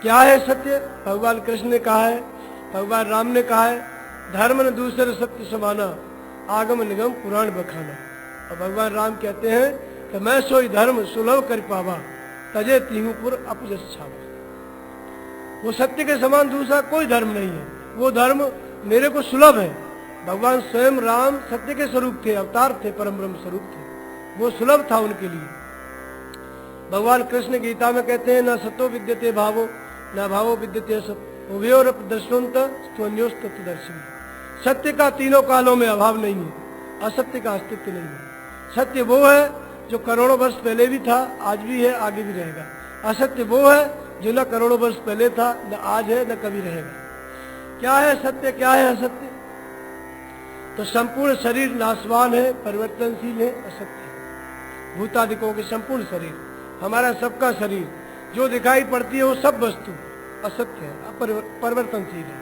Speaker 1: क्या है सत्य? भगवान कृष्ण ने कहा है, भगवान राम ने कहा है, धर्म न दूसरे सत्य समाना, आगम निगम पुराण बखाना। और भगवान राम कहते हैं कि मैं सोई धर्म सुलभ कर पावा, तजे तीहूपुर अपजस छावा। वो सत्य के समान दूसरा कोई धर्म नहीं है। वो धर्म मेरे को सुलभ है। भगवान स्वयं राम सत्य के स्वरूप थे, अवतार थे, परम ब्रह्म स्वरूप थे। वो सुलभ था उनके लिए। भगवान कृष्ण गीता में कहते हैं, न सतो विद्यते भावो न भावो विद्यते सत, उभयोरप दर्शनोत स्वन्योस्तत्व दर्शन। सत्य का तीनों कालों में अभाव नहीं है, असत्य का अस्तित्व नहीं है। सत्य वो है जो करोड़ों वर्ष पहले भी था, आज भी है, आगे भी रहेगा। असत्य वो है जो न करोड़ों वर्ष पहले था, न आज है, न कभी रहेगा। क्या है सत्य, क्या है असत्य? तो संपूर्ण शरीर नाशवान है, परिवर्तनशील है, असत्य है। भूतादिकों के संपूर्ण शरीर, हमारा सबका शरीर जो दिखाई पड़ती है वो सब वस्तु असत्य है, परिवर्तनशील है।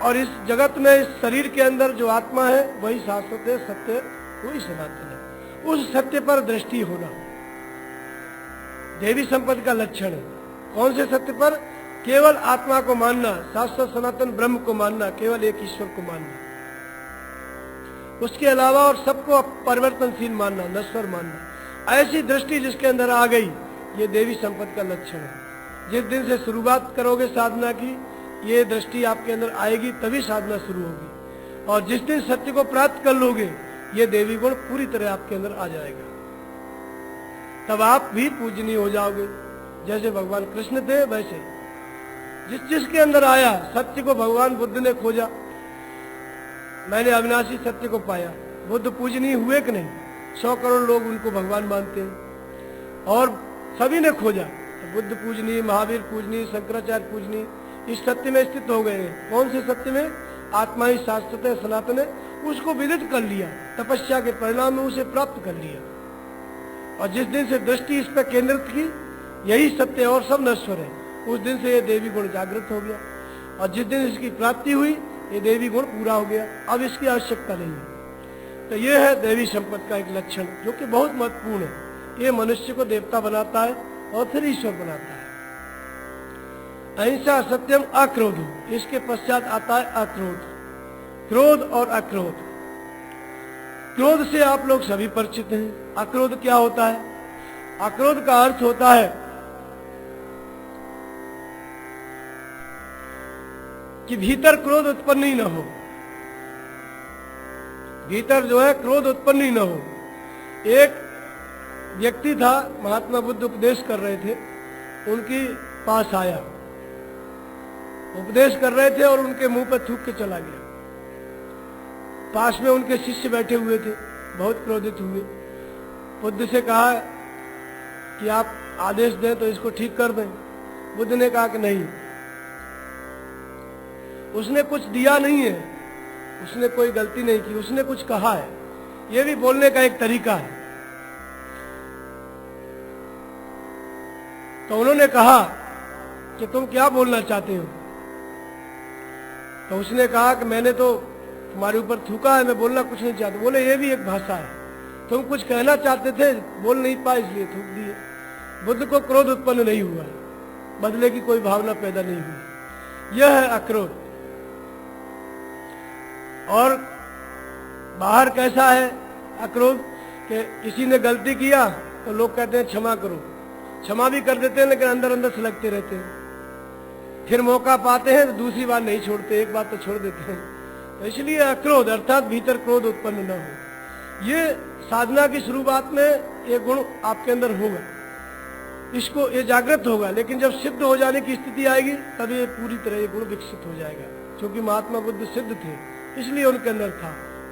Speaker 1: और इस जगत में, इस शरीर के अंदर जो आत्मा है वही शाश्वत है, सत्य वही सनातन है। उस सत्य पर दृष्टि होना देवी संपत्ति का लक्षण है। कौन से सत्य पर? केवल आत्मा को मानना, शाश्वत सनातन ब्रह्म को मानना, केवल एक ईश्वर को मानना, उसके अलावा और सबको परिवर्तनशील मानना, नश्वर मानना। ऐसी दृष्टि जिसके अंदर आ गई, ये देवी संपत्ति का लक्षण है। जिस दिन से शुरुआत करोगे साधना की, ये दृष्टि आपके अंदर आएगी, तभी साधना शुरू होगी। और जिस दिन सत्य को प्राप्त कर लोगे, ये देवी गुण पूरी तरह आपके अंदर आ जाएगा। तब आप भी पूजनीय हो जाओगे। जैसे भगवान कृष्ण थे, वैसे जिसके अंदर आया, सत्य को भगवान बुद्ध ने खोजा, मैंने अविनाशी सत्य को पाया। बुद्ध पूजनीय हुए कि नहीं? 100 करोड़ लोग उनको भगवान मानते हैं, और सभी ने खोजा। तो बुद्ध पूजनीय, महावीर पूजनीय, शंकराचार्य पूजनीय, इस सत्य में स्थित हो गए हैं। कौन से सत्य में? आत्मा ही शाश्वत है, सनातन है। उसको विदित कर लिया, तपस्या के परिणाम में उसे प्राप्त कर लिया। और जिस दिन से दृष्टि इस पर केंद्रित की, यही सत्य और सब नश्वर है, उस दिन से ये देवी गुण जागृत हो गया। और जिस दिन इसकी प्राप्ति हुई, ये देवी गुण पूरा हो गया, अब इसकी आवश्यकता नहीं है। तो ये है देवी संपत्ति का एक लक्षण, जो कि बहुत महत्वपूर्ण है। ये मनुष्य को देवता बनाता है और फिर ईश्वर बनाता है। अहिंसा, सत्यम, अक्रोध, इसके पश्चात आता है अक्रोध। क्रोध और अक्रोध। क्रोध से आप लोग सभी परिचित हैं। अक्रोध क्या होता है? अक्रोध का अर्थ होता है कि भीतर क्रोध उत्पन्न ही न हो, भीतर जो है क्रोध उत्पन्न ही न हो। एक व्यक्ति था, महात्मा बुद्ध उपदेश कर रहे थे, उनके पास आया, उपदेश कर रहे थे और उनके मुंह पर थूक के चला गया। पास में उनके शिष्य बैठे हुए थे, बहुत क्रोधित हुए। बुद्ध से कहा कि आप आदेश दें तो इसको ठीक कर दें। बुद्ध ने कहा कि नहीं, उसने कुछ दिया नहीं है, उसने कोई गलती नहीं की, उसने कुछ कहा है। यह भी बोलने का एक तरीका है। तो उन्होंने कहा कि तुम क्या बोलना चाहते हो? तो उसने कहा कि मैंने तो तुम्हारे ऊपर थूका है, मैं बोलना कुछ नहीं चाहता। बोले ये भी एक भाषा है, तुम कुछ कहना चाहते थे, बोल नहीं पाए, इसलिए थूक दिए। बुद्ध को क्रोध उत्पन्न नहीं हुआ, बदले की कोई भावना पैदा नहीं हुई। यह है अक्रोध। और बाहर कैसा है अक्रोध? कि किसी ने गलती किया तो लोग कहते हैं क्षमा करो, क्षमा भी कर देते हैं, लेकिन अंदर अंदर सुलगते रहते हैं। फिर मौका पाते हैं तो दूसरी बार नहीं छोड़ते, एक बार तो छोड़ देते हैं। तो इसलिए अक्रोध अर्थात भीतर क्रोध उत्पन्न न हो। ये साधना की शुरुआत में ये गुण आपके अंदर होगा, इसको ये जागृत होगा। लेकिन जब सिद्ध हो जाने की स्थिति आएगी, तब ये पूरी तरह ये गुण विकसित हो जाएगा। क्योंकि महात्मा बुद्ध सिद्ध थे, इसलिए उनके अंदर था,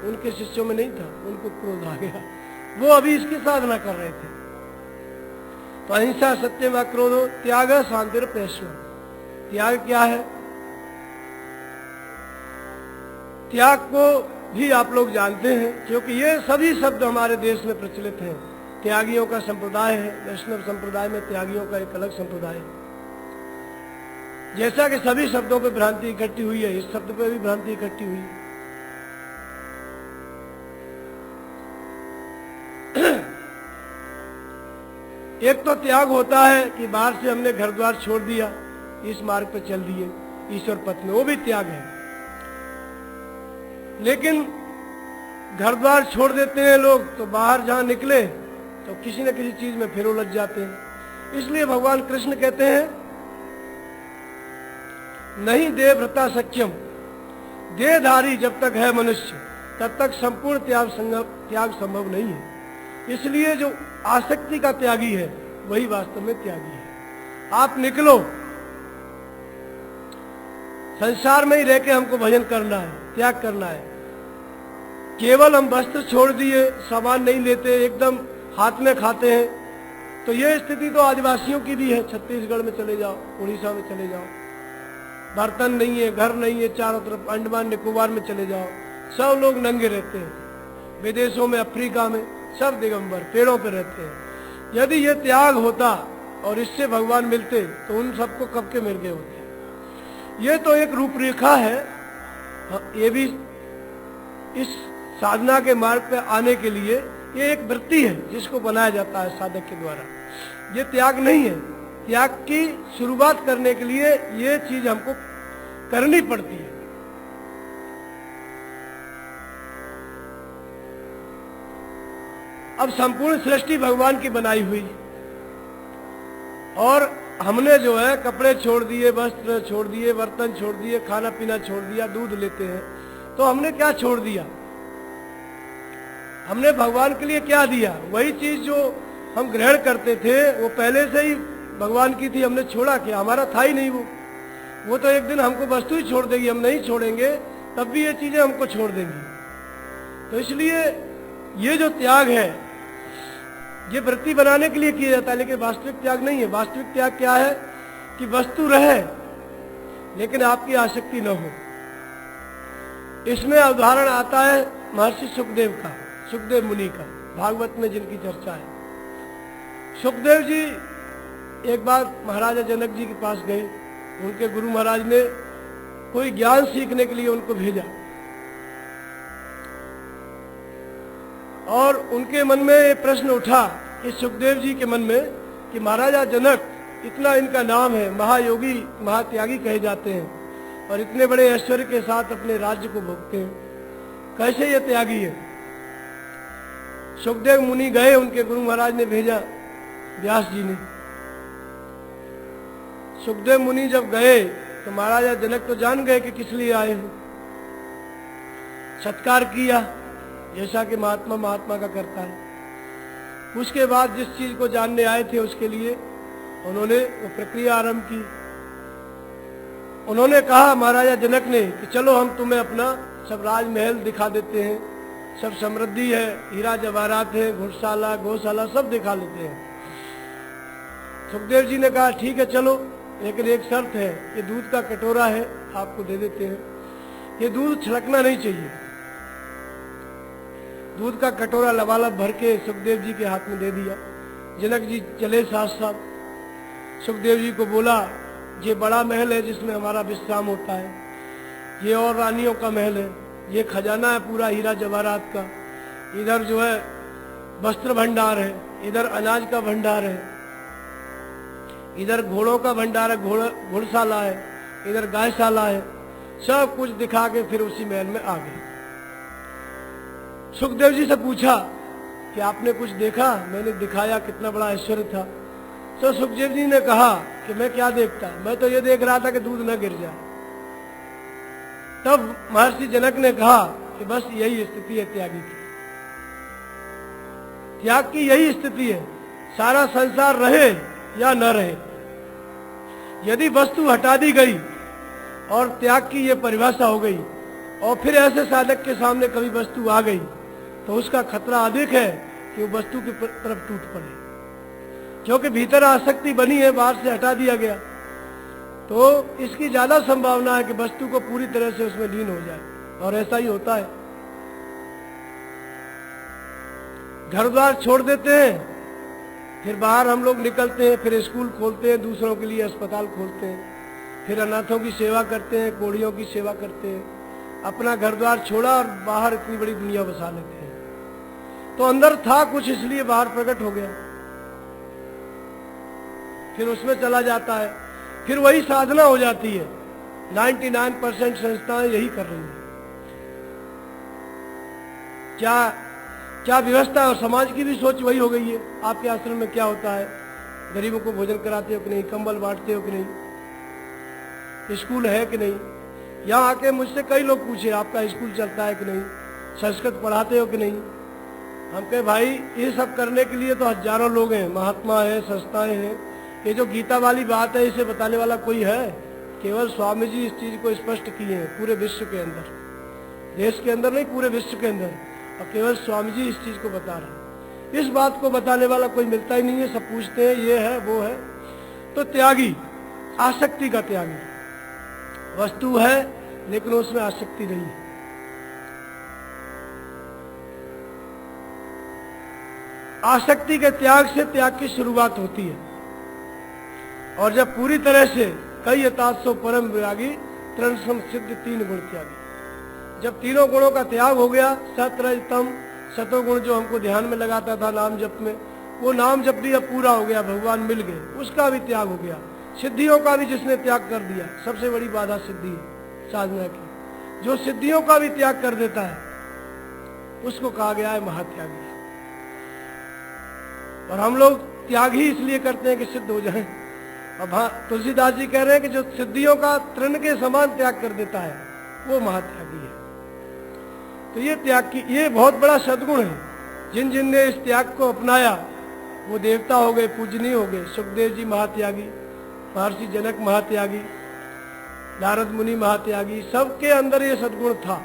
Speaker 1: उनके शिष्यों में नहीं था, उनको क्रोध आ गया। वो अभी इसकी साधना कर रहे थे। तो अहिंसा, सत्यम, अक्रोधो, त्याग, शांतिर, पेशवा। त्याग क्या है? त्याग को भी आप लोग जानते हैं, क्योंकि ये सभी शब्द हमारे देश में प्रचलित हैं। त्यागियों का संप्रदाय है, वैष्णव संप्रदाय में त्यागियों का एक अलग संप्रदाय है। जैसा कि सभी शब्दों पे भ्रांति इकट्ठी हुई है, इस शब्द पे भी भ्रांति इकट्ठी हुई है। एक तो त्याग होता है कि बाहर से हमने घर द्वार छोड़ दिया, इस मार्ग पर चल दिए ईश्वर पथ में, वो भी त्याग है। लेकिन घर द्वार छोड़ देते हैं लोग, तो बाहर जहां निकले तो किसी न किसी चीज में फिर उलझ जाते हैं। इसलिए भगवान कृष्ण कहते हैं, नहीं देवव्रता सख्यम, देहधारी जब तक है मनुष्य तब तक संपूर्ण त्याग संभव नहीं है। इसलिए जो आसक्ति का त्यागी है वही वास्तव में त्यागी है। आप निकलो, संसार में ही रह के हमको भजन करना है, त्याग करना है। केवल हम वस्त्र छोड़ दिए, सामान नहीं लेते, एकदम हाथ में खाते हैं, तो यह स्थिति तो आदिवासियों की भी है। छत्तीसगढ़ में चले जाओ, उड़ीसा में चले जाओ, बर्तन नहीं है, घर नहीं है, चारों तरफ अंडमान निकोबार में चले जाओ, सब लोग नंगे रहते हैं। विदेशों में, अफ्रीका में सब दिगंबर पेड़ों पर रहते हैं। यदि ये त्याग होता और इससे भगवान मिलते तो उन सबको कब के मिल गए होते। ये तो एक रूपरेखा है। ये भी इस साधना के मार्ग पे आने के लिए ये एक वृत्ति है जिसको बनाया जाता है साधक के द्वारा। ये त्याग नहीं है। त्याग की शुरुआत करने के लिए ये चीज हमको करनी पड़ती है। अब संपूर्ण सृष्टि भगवान की बनाई हुई, और हमने जो है कपड़े छोड़ दिए, वस्त्र छोड़ दिए, बर्तन छोड़ दिए, खाना पीना छोड़ दिया, दूध लेते हैं, तो हमने क्या छोड़ दिया? हमने भगवान के लिए क्या दिया? वही चीज जो हम ग्रहण करते थे वो पहले से ही भगवान की थी, हमने छोड़ा क्या? हमारा था ही नहीं वो तो एक दिन हमको वस्तु ही छोड़ देगी, हम नहीं छोड़ेंगे तब भी ये चीजें हमको छोड़ देंगी। तो इसलिए ये जो त्याग है ये वृत्ति बनाने के लिए किया जाता है, लेकिन वास्तविक त्याग नहीं है। वास्तविक त्याग क्या है कि वस्तु रहे लेकिन आपकी आसक्ति न हो। इसमें उदाहरण आता है महर्षि सुखदेव का, सुखदेव मुनि का, भागवत में जिनकी चर्चा है। सुखदेव जी एक बार महाराजा जनक जी के पास गए। उनके गुरु महाराज ने कोई ज्ञान सीखने के लिए उनको भेजा और उनके मन में ये प्रश्न उठा कि सुखदेव जी के मन में कि महाराजा जनक, इतना इनका नाम है, महायोगी महात्यागी कहे जाते हैं और इतने बड़े ऐश्वर्य के साथ अपने राज्य को भोगते हैं, कैसे ये त्यागी है। सुखदेव मुनि गए, उनके गुरु महाराज ने भेजा, व्यास जी ने। सुखदेव मुनि जब गए तो महाराजा जनक तो जान गए कि किस लिए आए हैं। सत्कार किया जैसा कि महात्मा महात्मा का करता है। उसके बाद जिस चीज को जानने आए थे उसके लिए उन्होंने वो प्रक्रिया आरंभ की। उन्होंने कहा महाराजा जनक ने कि चलो हम तुम्हें अपना सब राजमहल दिखा देते हैं, सब समृद्धि है, हीरा जवाहरात है, घुड़शाला गौशाला सब दिखा लेते हैं। सुखदेव जी ने कहा ठीक है चलो, लेकिन एक शर्त है, ये दूध का कटोरा है आपको दे देते हैं, ये दूध छलकना नहीं चाहिए। दूध का कटोरा लबालब भर के सुखदेव जी के हाथ में दे दिया। जनक जी चले साथ साथ। सुखदेव जी को बोला ये बड़ा महल है जिसमें हमारा विश्राम होता है, ये और रानियों का महल है, ये खजाना है पूरा हीरा जवाहरात का, इधर जो है वस्त्र भंडार है, इधर अनाज का भंडार है, इधर घोड़ों का भंडार है, घुड़शाला है, इधर गायशाला है, सब कुछ दिखा के फिर उसी महल में आ गए। सुखदेव जी से पूछा कि आपने कुछ देखा? मैंने दिखाया, कितना बड़ा ऐश्वर्य था। तो सुखदेव जी ने कहा कि मैं क्या देखता, मैं तो ये देख रहा था कि दूध न गिर जाए। तब महर्षि जनक ने कहा कि बस यही स्थिति है त्यागी की। त्याग की यही स्थिति है, सारा संसार रहे या न रहे, यदि वस्तु हटा दी गई और त्याग की ये परिभाषा हो गई और फिर ऐसे साधक के सामने कभी वस्तु आ गई तो उसका खतरा अधिक है कि वो वस्तु की तरफ टूट पड़े, क्योंकि भीतर आसक्ति बनी है, बाहर से हटा दिया गया तो इसकी ज्यादा संभावना है कि वस्तु को पूरी तरह से उसमें लीन हो जाए। और ऐसा ही होता है। घर द्वार छोड़ देते हैं, फिर बाहर हम लोग निकलते हैं, फिर स्कूल खोलते हैं, दूसरों के लिए अस्पताल खोलते हैं, फिर अनाथों की सेवा करते हैं, कोढ़ियों की सेवा करते हैं। अपना घर द्वार छोड़ा और बाहर इतनी बड़ी दुनिया बसा लेते हैं। तो अंदर था कुछ, इसलिए बाहर प्रकट हो गया, फिर उसमें चला जाता है, फिर वही साधना हो जाती है। 99% संस्थाएं यही कर रही हैं। क्या व्यवस्था और समाज की भी सोच वही हो गई है। आपके आश्रम में क्या होता है? गरीबों को भोजन कराते हो कि नहीं? कंबल बांटते हो कि नहीं? स्कूल है कि नहीं? यहाँ आके मुझसे कई लोग पूछे आपका स्कूल चलता है कि नहीं, संस्कृत पढ़ाते हो कि नहीं? हम कहे भाई ये सब करने के लिए तो हजारों लोग हैं, महात्मा है, संस्थाएं हैं। ये जो गीता वाली बात है इसे बताने वाला कोई है? केवल स्वामी जी इस चीज को स्पष्ट किए हैं पूरे विश्व के अंदर, देश के अंदर नहीं, पूरे विश्व के अंदर, और केवल स्वामी जी इस चीज को बता रहे हैं। इस बात को बताने वाला कोई मिलता ही नहीं है। सब पूछते हैं ये है वो है। तो त्यागी, आसक्ति का त्यागी, वस्तु है लेकिन उसमें आसक्ति नहीं है। आसक्ति के त्याग से त्याग की शुरुआत होती है, और जब पूरी तरह से कई यथासो परम विरागी तृण सिद्ध 3 गुण त्यागी, जब तीनों गुणों का त्याग हो गया, सत रज तम, सतोगुण जो हमको ध्यान में लगाता था नाम जप में, वो नाम जप भी अब पूरा हो गया, भगवान मिल गए, उसका भी त्याग हो गया। सिद्धियों का भी जिसने त्याग कर दिया, सबसे बड़ी बाधा सिद्धि है साधना की। जो सिद्धियों का भी त्याग कर देता है उसको कहा गया है महात्यागी। और हम लोग त्याग ही इसलिए करते हैं कि सिद्ध हो जाए। अब हाँ, तुलसीदास जी कह रहे हैं कि जो सिद्धियों का तृण के समान त्याग कर देता है वो महात्यागी है। तो ये त्याग की, ये बहुत बड़ा सद्गुण है। जिन जिन ने इस त्याग को अपनाया वो देवता हो गए, पूजनीय हो गए। सुखदेव जी महात्यागी, महर्षि जनक महात्यागी, नारद मुनि महात्यागी, सबके अंदर ये सद्गुण था।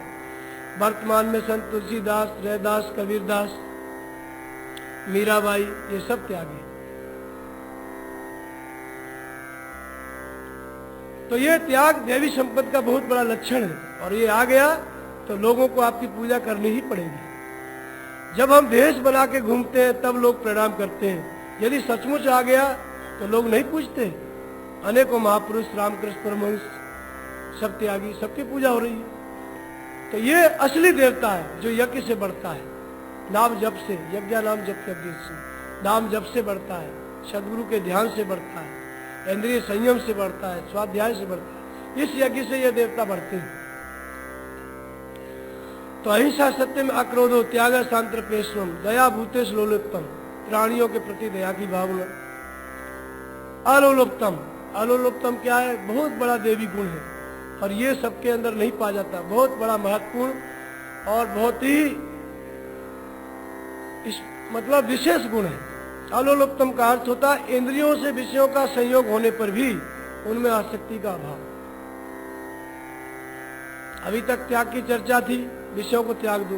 Speaker 1: वर्तमान में संत तुलसीदास, रैदास, कबीरदास, मीराबाई, ये सब त्यागी। तो ये त्याग देवी संपत्ति का बहुत बड़ा लक्षण है, और ये आ गया तो लोगों को आपकी पूजा करनी ही पड़ेगी। जब हम भेष बना के घूमते हैं तब लोग प्रणाम करते हैं, यदि सचमुच आ गया तो लोग नहीं पूछते। अनेकों महापुरुष, रामकृष्ण परमहंस, सब त्यागी, सबकी पूजा हो रही है। तो ये असली देवता है जो यज्ञ से बढ़ता है, नाम जप से, यज्ञ नाम जप के से, नाम जप से बढ़ता है, सदगुरु के ध्यान से बढ़ता है, इंद्रिय संयम से बढ़ता है, स्वाध्याय से बढ़ता है। इस यज्ञ से ये देवता बढ़ते हैं। तो अहिंसा, सत्यम, अक्रोधो, त्याग, शांति, पेशवम, दया, भूतेश, लोलुप्तम, प्राणियों के प्रति दया की भावना। अलोलुप्तम, अलोलुप्तम क्या है? बहुत बड़ा देवी गुण है, और ये सबके अंदर नहीं पाया जाता। बहुत बड़ा महत्वपूर्ण और बहुत ही मतलब विशेष गुण है। अलोलुप्तम का अर्थ होता है इंद्रियों से विषयों का संयोग होने पर भी उनमें आसक्ति का अभाव। अभी तक त्याग की चर्चा थी, विषयों को त्याग दो,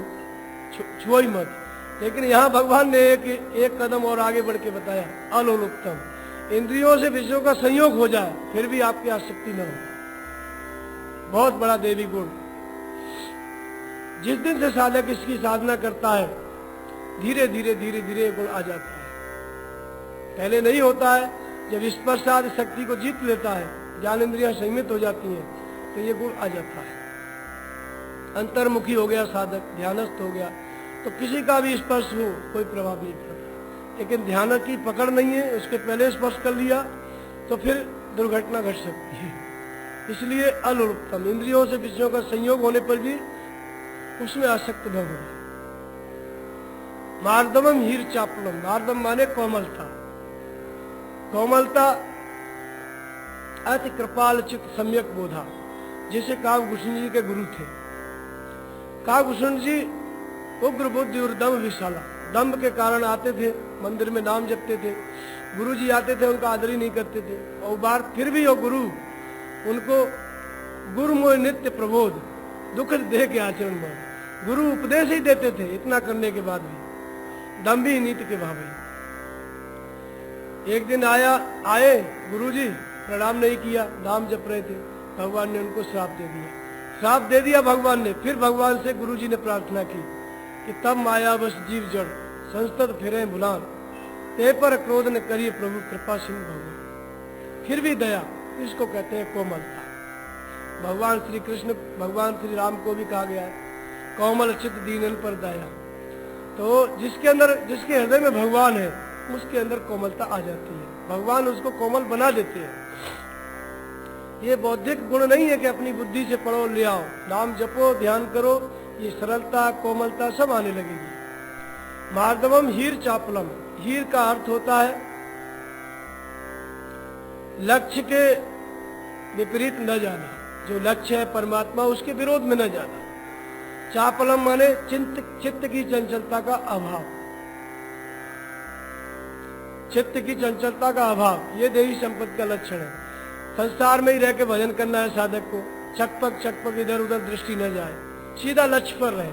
Speaker 1: छुओ ही मत। लेकिन यहाँ भगवान ने एक कदम और आगे बढ़ के बताया, अलोलुप्तम, इंद्रियों से विषयों का संयोग हो जाए फिर भी आपकी आसक्ति न हो। बहुत बड़ा देवी गुण। जिस दिन से साधक इसकी साधना करता है, धीरे धीरे धीरे धीरे गुण आ जाता है। पहले नहीं होता है। जब स्पर्शादि शक्ति को जीत लेता है, ज्ञान इंद्रियां संयमित हो जाती हैं, तो ये गुण आ जाता है। अंतर्मुखी हो गया साधक, ध्यानस्थ हो गया, तो किसी का भी स्पर्श हो कोई प्रभाव नहीं पड़ता। लेकिन ध्यान की पकड़ नहीं है, उसके पहले स्पर्श कर लिया तो फिर दुर्घटना घट सकती है। इसलिए अलोलुप्तम, इंद्रियों से विषयों का संयोग होने पर भी उसमें आसक्त न हो। मार्दमम हीर चापलम, मार्दम माने कोमलता। कोमलता अति कृपाल चित्त सम्यक बोधा, जिसे काकभूषण जी के गुरु थे। काकभूषण जी उग्र बुद्धि और दम्भ विशाला, दम्भ के कारण आते थे, मंदिर में नाम जपते थे, गुरु जी आते थे, उनका आदर ही नहीं करते थे। और बार फिर भी वो गुरु उनको गुरुमोह नित्य प्रबोध, दुख दे के आचरण में गुरु उपदेश ही देते थे। इतना करने के बाद भी दम्भी नीति के भावे। एक दिन आए गुरुजी, प्रणाम नहीं किया, नाम जप रहे थे, भगवान ने उनको श्राप दे दिया। श्राप दे दिया भगवान ने। फिर भगवान से गुरुजी ने प्रार्थना की कि तब माया बस जीव जड़ संस्तत फिरे भुलान, ते पर क्रोध न करिए प्रभु कृपा सिंह भगवान। फिर भी दया, इसको कहते हैं कोमलता। भगवान श्री कृष्ण, भगवान श्री राम को भी कहा गया है, कोमल चित्त दीनन पर दया। तो जिसके अंदर, जिसके हृदय में भगवान है, उसके अंदर कोमलता आ जाती है। भगवान उसको कोमल बना देते हैं। ये बौद्धिक गुण नहीं है कि अपनी बुद्धि से पढ़ो ले आओ, नाम जपो, ध्यान करो, ये सरलता, कोमलता सब आने लगेगी। मार्दवम हीर चापलम, हीर का अर्थ होता है लक्ष्य के विपरीत न जाना। जो लक्ष्य है परमात्मा, उसके विरोध में न जाना। चापलम माने चित्त की चंचलता का अभाव, चित्त की चंचलता का अभाव, ये देवी संपत्ति का लक्षण है। संसार में ही रह के भजन करना है साधक को, चकपक इधर उधर दृष्टि न जाए, सीधा लक्ष्य पर रहे।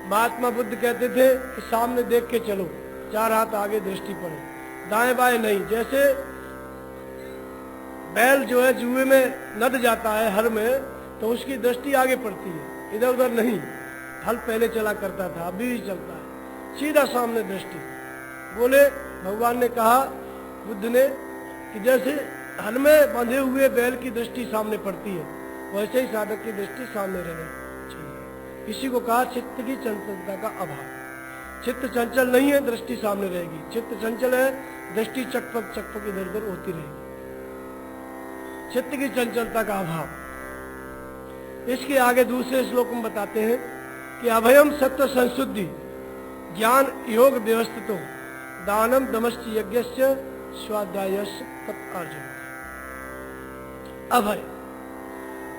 Speaker 1: महात्मा बुद्ध कहते थे कि सामने देख के चलो, 4 हाथ आगे दृष्टि पड़े, दाएं बाएं नहीं। जैसे बैल जो है जुए में नद जाता है हर में, तो उसकी दृष्टि आगे पड़ती है, इधर उधर नहीं। हल पहले चला करता था, अभी भी चलता है, सीधा सामने दृष्टि। बोले भगवान ने कहा बुद्ध ने कि जैसे हल में बंधे हुए बैल की दृष्टि सामने पड़ती है, वैसे ही साधक की दृष्टि सामने रहनी चाहिए। इसी को कहा चित्त की चंचलता का अभाव। चित्त चंचल नहीं है, दृष्टि सामने रहेगी। चित्त चंचल है, दृष्टि चकपक इधर उधर होती रहेगी। चित्त की चंचलता का अभाव। इसके आगे दूसरे श्लोक में बताते हैं कि अभयम सत्व संशुद्धि ज्ञान योग व्यवस्थितो दानम दमश्च यज्ञस्य स्वाध्यायस्य तत्आर्जन। अभय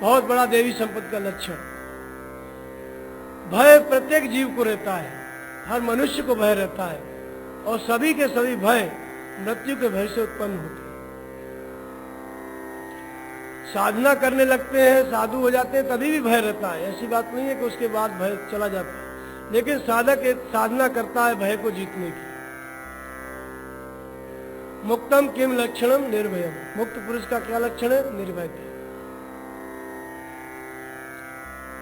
Speaker 1: बहुत बड़ा देवी संपत्ति का लक्षण। भय प्रत्येक जीव को रहता है, हर मनुष्य को भय रहता है, और सभी के सभी भय मृत्यु के भय से उत्पन्न होते हैं। साधना करने लगते हैं, साधु हो जाते हैं, तभी भी भय रहता है। ऐसी बात नहीं है कि उसके बाद भय चला जाता है, लेकिन साधक एक साधना करता है भय को जीतने की। मुक्तम किम लक्षणम निर्भयम, मुक्त पुरुष का क्या लक्षण है? निर्भयता।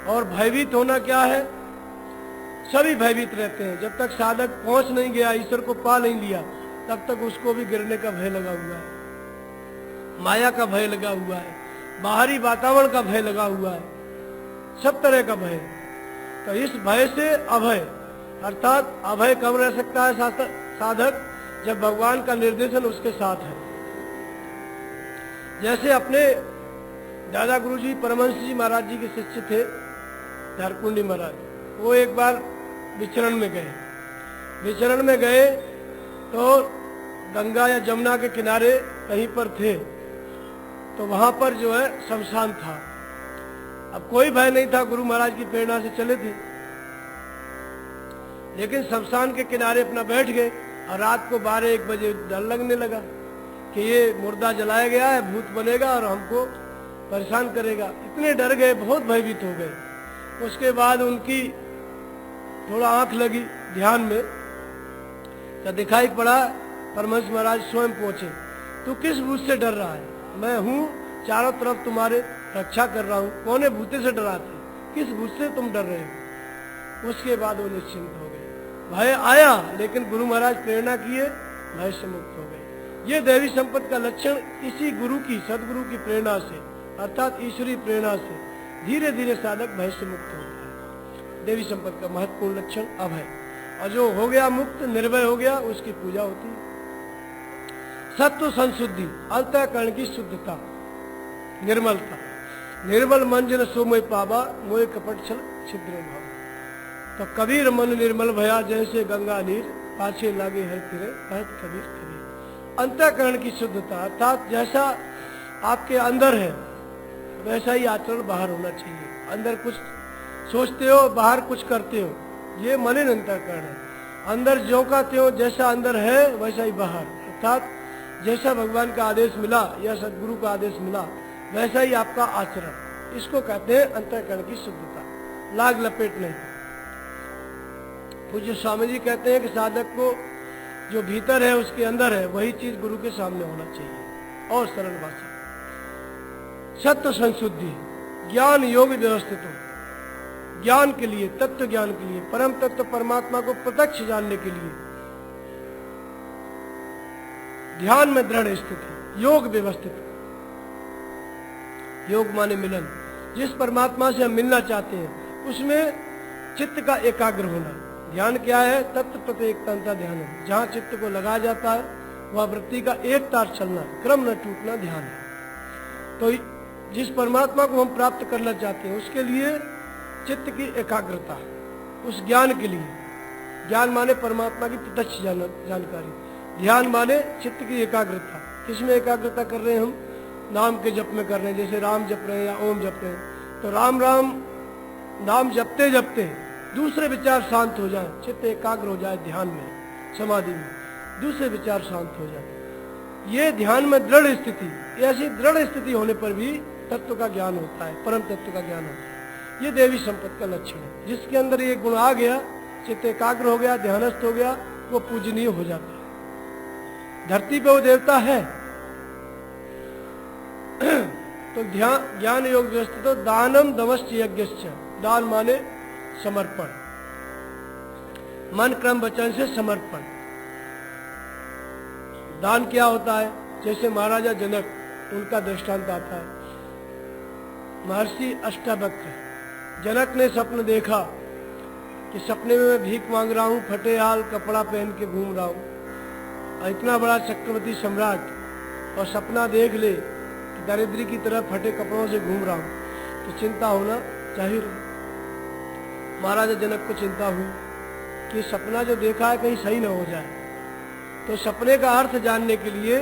Speaker 1: और भयभीत होना क्या है? सभी भयभीत रहते हैं। जब तक साधक पहुंच नहीं गया, ईश्वर को पा नहीं लिया, तब तक उसको भी गिरने का भय लगा हुआ है, माया का भय लगा हुआ है, बाहरी वातावरण का भय लगा हुआ है, सब तरह का भय। तो इस भय से अभय, अर्थात अभय कब रह सकता है साधक? जब भगवान का निर्देशन उसके साथ है। जैसे अपने दादा गुरुजी परमहंस जी महाराज जी के शिष्य थे झारकुंडी महाराज, वो एक बार विचरण में गए तो गंगा या जमुना के किनारे कहीं पर थे, तो वहां पर जो है शमशान था। अब कोई भय नहीं था, गुरु महाराज की प्रेरणा से चले थे, लेकिन शमशान के किनारे अपना बैठ गए और रात को 12-1 बजे डर लगने लगा कि ये मुर्दा जलाया गया है, भूत बनेगा और हमको परेशान करेगा। इतने डर गए, बहुत भयभीत हो गए। उसके बाद उनकी थोड़ा आंख लगी ध्यान में, तो दिखाई पड़ा परमहंस महाराज स्वयं पहुंचे। तू किस भूत से डर रहा है? मैं हूँ, चारों तरफ तुम्हारे रक्षा कर रहा हूँ। कौन भूते से डराते? किस भूत से तुम डर रहे हो? उसके बाद वो निश्चिंत हो गए। भय आया, लेकिन गुरु महाराज प्रेरणा किए, भय से मुक्त हो गए। ये देवी संपत्ति का लक्षण इसी गुरु की, सदगुरु की प्रेरणा से, अर्थात ईश्वरीय प्रेरणा से धीरे धीरे साधक भय से मुक्त होता है। देवी संपत्ति का महत्वपूर्ण लक्षण अभय। और जो हो गया मुक्त, निर्भय हो गया, उसकी पूजा होती है। सत्व संशुद्धि, अंतःकरण की शुद्धता, निर्मलता। निर्मल मन जन सो मोय पावा, मोय कपट छल छिद्र भाव। तो कबीर मन निर्मल भया, जैसे गंगा नीर, पाछे लागे हर तिरे, कहत कबीर कबीर। अंतःकरण की शुद्धता, अर्थात जैसा आपके अंदर है वैसा ही आचरण बाहर होना चाहिए। अंदर कुछ सोचते हो, बाहर कुछ करते हो, ये मलिन अंतःकरण है। अंदर ज्यों का त्यों, जैसा अंदर है वैसा ही बाहर, अर्थात जैसा भगवान का आदेश मिला या सदगुरु का आदेश मिला वैसा ही आपका आचरण। इसको कहते हैं अंतःकरण की शुद्धता, लाग लपेट नहीं। पूज्य स्वामी जी कहते हैं कि साधक को जो भीतर है, उसके अंदर है, वही चीज गुरु के सामने होना चाहिए। और सरल भाषा, सत्य संशुद्धि, ज्ञान योग व्यवस्थित हो। ज्ञान के लिए, तत्व ज्ञान के लिए, परम तत्व परमात्मा को प्रत्यक्ष जानने के लिए ध्यान में दृढ़ स्थिति, योग व्यवस्थित। योग माने मिलन। जिस परमात्मा से हम मिलना चाहते हैं उसमें चित्त का एकाग्र होना। ध्यान क्या है? तत्व प्रत्येकता ध्यान है। जहाँ चित्त को लगा जाता है वह वृत्ति का एक तार चलना, क्रम न टूटना ध्यान है। तो जिस परमात्मा को हम प्राप्त करना चाहते हैं उसके लिए चित्त की एकाग्रता, उस ज्ञान के लिए, ज्ञान माने परमात्मा की प्रत्यक्ष जानकारी, ध्यान माने चित्त की एकाग्रता। किसमें एकाग्रता कर रहे हैं हम? नाम के जप में कर रहे हैं। जैसे राम जप रहे हैं या ओम जप रहे हैं, तो राम राम नाम जपते जपते दूसरे विचार शांत हो जाए, चित्त एकाग्र हो जाए, ध्यान में, समाधि में दूसरे विचार शांत हो जाए। ये ध्यान में दृढ़ स्थिति, ऐसी दृढ़ स्थिति होने पर भी तत्व का ज्ञान होता है, परम तत्व का ज्ञान होता है। ये देवी संपत्ति का लक्षण है। जिसके अंदर ये गुण आ गया, चित्त एकाग्र हो गया, ध्यानस्थ हो गया, वो पूजनीय हो जाता है। धरती पे वो देवता है। तो ज्ञान योग व्यवस्थित, तो दानम दमश्च यज्ञश्च। दान माने समर्पण, मन क्रम वचन से समर्पण। दान क्या होता है? जैसे महाराजा जनक, उनका दृष्टांत आता है। महर्षि अष्टावक्र, जनक ने स्वप्न देखा कि सपने में मैं भीख मांग रहा हूँ, फटे हाल कपड़ा पहन के घूम रहा हूँ, इतना बड़ा चक्रवर्ती सम्राट, और सपना देख ले कि दरिद्री की तरह फटे कपड़ों से घूम रहा हूँ, तो चिंता होना जाहिर है। महाराजा जनक को चिंता हुई कि सपना जो देखा है कहीं सही न हो जाए। तो सपने का अर्थ जानने के लिए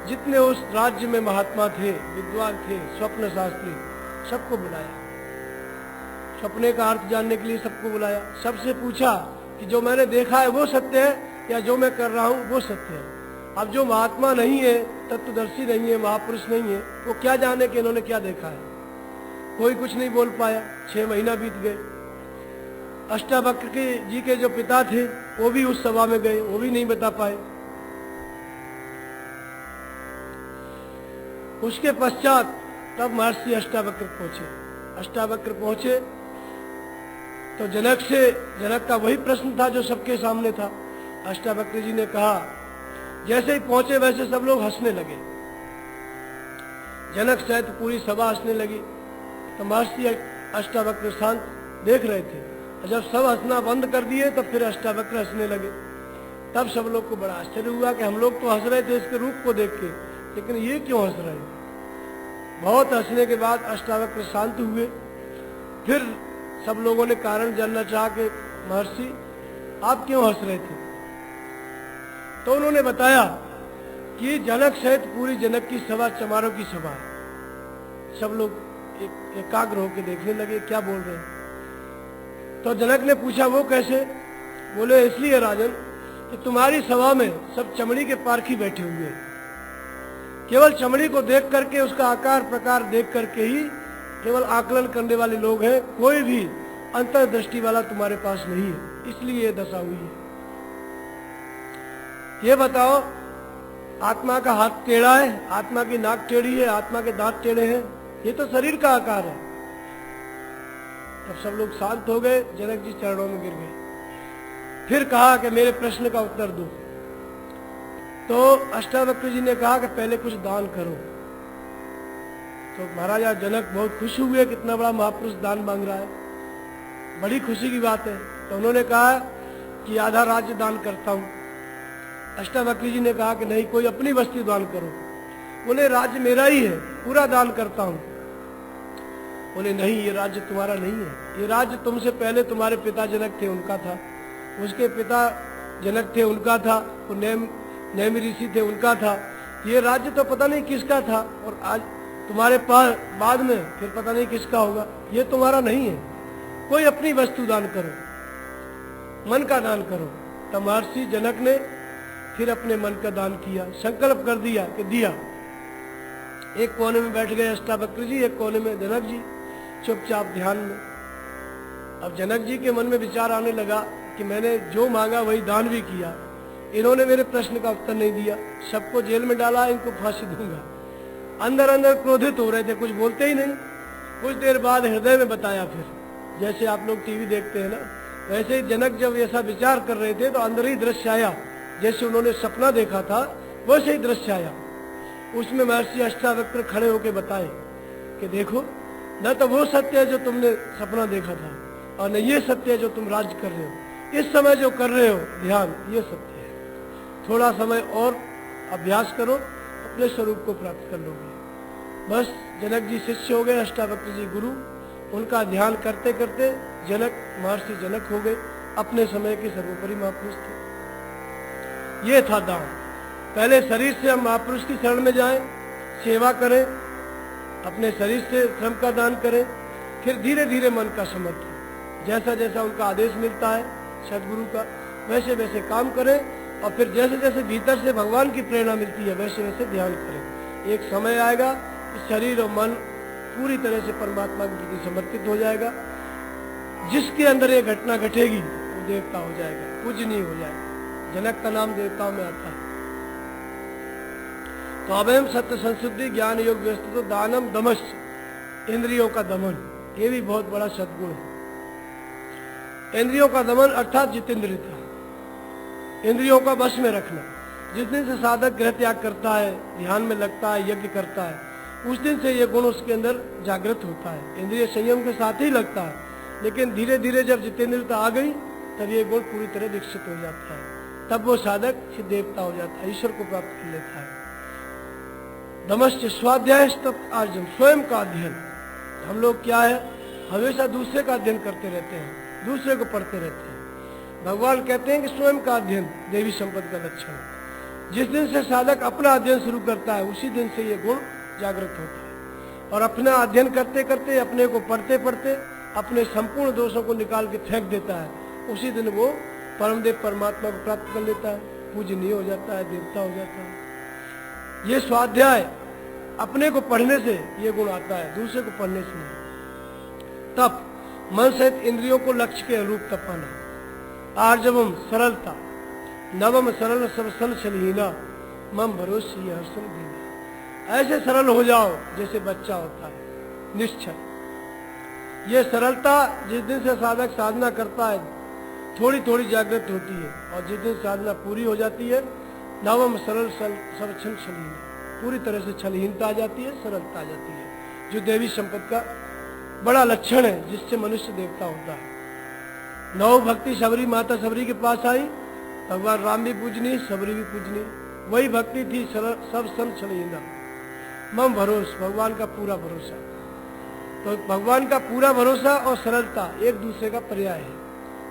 Speaker 1: जितने उस राज्य में महात्मा थे, विद्वान थे, स्वप्न शास्त्री, सबको बुलाया। सपने का अर्थ जानने के लिए सबको बुलाया। सबसे पूछा कि जो मैंने देखा है वो सत्य है या जो मैं कर रहा हूँ वो सत्य है। अब जो महात्मा नहीं है, तत्वदर्शी नहीं है, महापुरुष नहीं है, वो क्या जाने कि इन्होंने क्या देखा है? कोई कुछ नहीं बोल पाया। 6 महीना बीत गए। अष्टावक्र के जी के जो पिता थे वो भी उस सभा में गए, वो भी नहीं बता पाए। उसके पश्चात तब महर्षि अष्टावक्र पहुंचे। अष्टावक्र पहुंचे तो जनक का वही प्रश्न था जो सबके सामने था। अष्टावक्र जी ने कहा, जैसे ही पहुंचे वैसे सब लोग हंसने लगे। जनक सहित पूरी सभा हंसने लगी। तो महर्षि अष्टावक्र शांत देख रहे थे। जब सब हंसना बंद कर दिए तब फिर अष्टावक्र हंसने लगे। तब सब लोग को बड़ा आश्चर्य हुआ कि हम लोग तो हंस रहे थे इसके रूप को देख के, लेकिन ये क्यों हंस रहे हैं। बहुत हंसने के बाद अष्टावक्र शांत हुए। फिर सब लोगों ने कारण जानना चाहा कि महर्षि आप क्यों हंस रहे थे। तो उन्होंने बताया कि जनक सहित पूरी जनक की सभा चमारों की सभा है। सब लोग एकाग्र होकर देखने लगे क्या बोल रहे हैं। तो जनक ने पूछा वो कैसे। बोले इसलिए राजन कि तुम्हारी सभा में सब चमड़ी के पारखी बैठे हुए हैं। केवल चमड़ी को देख करके, उसका आकार प्रकार देख करके ही केवल आकलन करने वाले लोग हैं। कोई भी अंतर्दृष्टि वाला तुम्हारे पास नहीं है, इसलिए ये दशा हुई है। ये बताओ, आत्मा का हाथ टेढ़ा है, आत्मा की नाक टेढ़ी है, आत्मा के दांत टेढ़े हैं, ये तो शरीर का आकार है। तब सब लोग शांत हो गए, जनक जी चरणों में गिर गए। फिर कहा कि मेरे प्रश्न का उत्तर दो। तो अष्टावक्र जी ने कहा कि पहले कुछ दान करो। तो महाराजा जनक बहुत खुश हुए, कितना बड़ा महापुरुष दान मांग रहा है, बड़ी खुशी की बात है। तो उन्होंने कहा कि आधा राज्य दान करता हूं। अष्टावक्र जी ने कहा कि नहीं, कोई अपनी वस्तु दान करो। बोले राज्य मेरा ही है, पूरा दान करता हूं। बोले नहीं, ये राज्य तुम्हारा नहीं है, ये राज्य तुमसे पहले तुम्हारे पिता जनक थे उनका था, उसके पिता जनक थे उनका था, वो नेम ऋषि थे उनका था। ये राज्य तो पता नहीं किसका था, और आज तुम्हारे पास बाद में फिर पता नहीं किसका होगा। ये तुम्हारा नहीं है, कोई अपनी वस्तु दान करो, मन का दान करो। तो महर्षि जनक ने फिर अपने मन का दान किया, संकल्प कर दिया कि दिया। एक कोने में बैठ गए अष्टावक्र जी, एक कोने में जनक जी चुपचाप ध्यान में। अब जनक जी के मन में विचार आने लगा कि मैंने जो मांगा वही दान भी किया, इन्होंने मेरे प्रश्न का उत्तर नहीं दिया, सबको जेल में डाला, इनको फांसी दूंगा। अंदर अंदर क्रोधित हो रहे थे, कुछ बोलते ही नहीं। कुछ देर बाद हृदय में बताया, फिर जैसे आप लोग टीवी देखते हैं ना, वैसे ही जनक जब ऐसा विचार कर रहे थे तो अंदर ही दृश्य आया, जैसे उन्होंने सपना देखा था वैसे ही दृश्य आया। उसमें महर्षि अष्टावक्र खड़े होकर बताए कि देखो, न तो वो सत्य है जो तुमने सपना देखा था, और न ये सत्य है जो तुम राज्य कर रहे हो। इस समय जो कर रहे हो ध्यान, ये सत्य है। थोड़ा समय और अभ्यास करो, अपने स्वरूप को प्राप्त कर लोगे। बस जनक जी शिष्य हो गए, अष्टावक्र जी गुरु। उनका ध्यान करते करते जनक महर्षि जनक हो गए, अपने समय के सर्वोपरि महापुरुष थे। ये था दान। पहले शरीर से हम महापुरुष की शरण में जाएं, सेवा करें, अपने शरीर से श्रम का दान करें, फिर धीरे धीरे मन का समर्थन, जैसा जैसा उनका आदेश मिलता है सदगुरु का, वैसे वैसे काम करें। और फिर जैसे जैसे भीतर से भगवान की प्रेरणा मिलती है वैसे वैसे ध्यान करें। एक समय आएगा कि शरीर और मन पूरी तरह से परमात्मा के प्रति समर्पित हो जाएगा। जिसके अंदर ये घटना घटेगी वो देवता हो जाएगा, पूजनीय हो जाएगा। जनक का नाम देवताओं में आता है। तो अवयम सत्य संशुद्धि ज्ञान योग व्यवस्थित दानम दमश, इंद्रियों का दमन, ये भी बहुत बड़ा सद्गुण है। इंद्रियों का दमन अर्थात जितेंद्रियता, इंद्रियों का वश में रखना। जिस दिन से साधक गृह त्याग करता है, ध्यान में लगता है, यज्ञ करता है, उस दिन से ये गुण उसके अंदर जागृत होता है। इंद्रिय संयम के साथ ही लगता है, लेकिन धीरे धीरे जब जितेंद्रियता आ गई तब ये गुण पूरी तरह विकसित हो जाता है। तब वो साधक फिर देवता हो जाता है, ईश्वर को प्राप्त कर लेता है। दमश्च स्वाध्याय तप अर्जन, स्वयं का अध्ययन। हम लोग क्या है, हमेशा दूसरे का अध्ययन करते रहते हैं, दूसरे को पढ़ते रहते हैं। भगवान कहते हैं कि स्वयं का अध्ययन देवी संपत्ति का लक्षण है। जिस दिन से साधक अपना अध्ययन शुरू करता है उसी दिन से ये गुण जागृत होता है। और अपना अध्ययन करते करते, अपने को पढ़ते पढ़ते अपने संपूर्ण दोषों को निकाल के फेंक देता है, उसी दिन वो परमदेव परमात्मा को प्राप्त कर लेता है, पूजनीय हो जाता है, देवता हो जाता है। ये स्वाध्याय अपने को पढ़ने से ये गुण आता है, दूसरे को पढ़ने से नहीं। तप मन सहित इंद्रियों को लक्ष्य के अनुरूप तपाना। आर्जवम सरलता, नवम सरल सबसल छलहीना, मम भरोसी हर्षम दीना। ऐसे सरल हो जाओ जैसे बच्चा होता है, निश्चल। ये सरलता जिस दिन से साधक साधना करता है थोड़ी थोड़ी जागृत होती है, और जिस दिन साधना पूरी हो जाती है नवम सरल सरक्षण छलहीन, पूरी तरह से छलहीनता आ जाती है, सरलता आ जाती है, जो देवी संपत्ति का बड़ा लक्षण है, जिससे मनुष्य देवता होता है। नौ भक्ति शबरी, माता शबरी के पास आई, भगवान राम भी पूजनी, शबरी भी पूजनी, वही भक्ति थी सब सन छलहीना। मम भरोस, भगवान का पूरा भरोसा। तो भगवान का पूरा भरोसा और सरलता एक दूसरे का पर्याय है।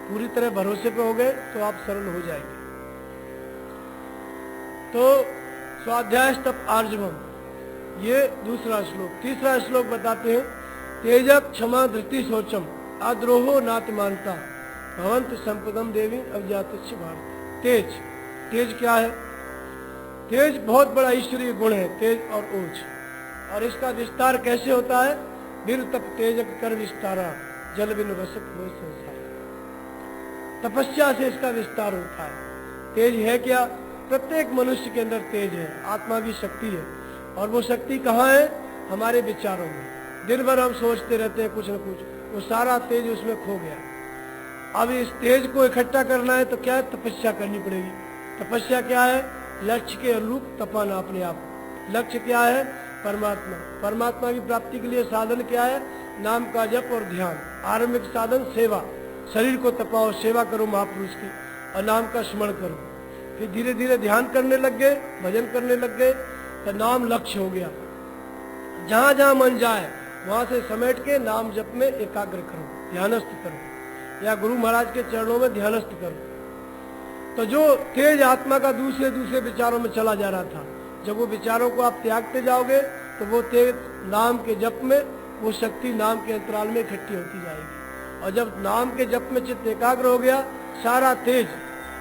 Speaker 1: पूरी तरह भरोसे पे हो गए तो आप सरल हो जाएंगे। तो स्वाध्याय तप आर्जवम, ये दूसरा श्लोक। तीसरा श्लोक बताते हैं, तेजक क्षमा धृति शौचम अद्रोहो नातिमानता भवंत संपदम देवी अवजातस्य भारत। तेज, तेज क्या है? तेज बहुत बड़ा ईश्वरीय गुण है, तेज और ओज। और इसका विस्तार कैसे होता है? बिन तप तेजक कर विस्तारा जल बिन रसक हो संसार। तपस्या से इसका विस्तार होता है। तेज है क्या? प्रत्येक मनुष्य के अंदर तेज है, आत्मा की शक्ति है। और वो शक्ति कहाँ है? हमारे विचारों में। दिन भर हम सोचते रहते हैं कुछ न कुछ, वो सारा तेज उसमें खो गया। अब इस तेज को इकट्ठा करना है तो क्या है? तपस्या करनी पड़ेगी। तपस्या क्या है? लक्ष्य के अनुरूप तपाना अपने आप। लक्ष्य क्या है? परमात्मा। परमात्मा की प्राप्ति के लिए साधन क्या है? नाम का जप और ध्यान। आरंभिक साधन सेवा, शरीर को तपाओ, सेवा करो महापुरुष की, और नाम का स्मरण करो। फिर धीरे धीरे ध्यान करने लग गए, भजन करने लग गए, तो नाम लक्ष्य हो गया। जहां जहां मन जाए वहां से समेट के नाम जप में एकाग्र करो, ध्यानस्थ करो, या गुरु महाराज के चरणों में ध्यानस्थ करो। तो जो तेज आत्मा का दूसरे दूसरे विचारों में चला जा रहा था, जब वो विचारों को आप त्यागते जाओगे तो वो तेज नाम के जप में, वो शक्ति नाम के अंतराल में इकट्ठी होती जाएगी। और जब नाम के जप में चित्त एकाग्र हो गया, सारा तेज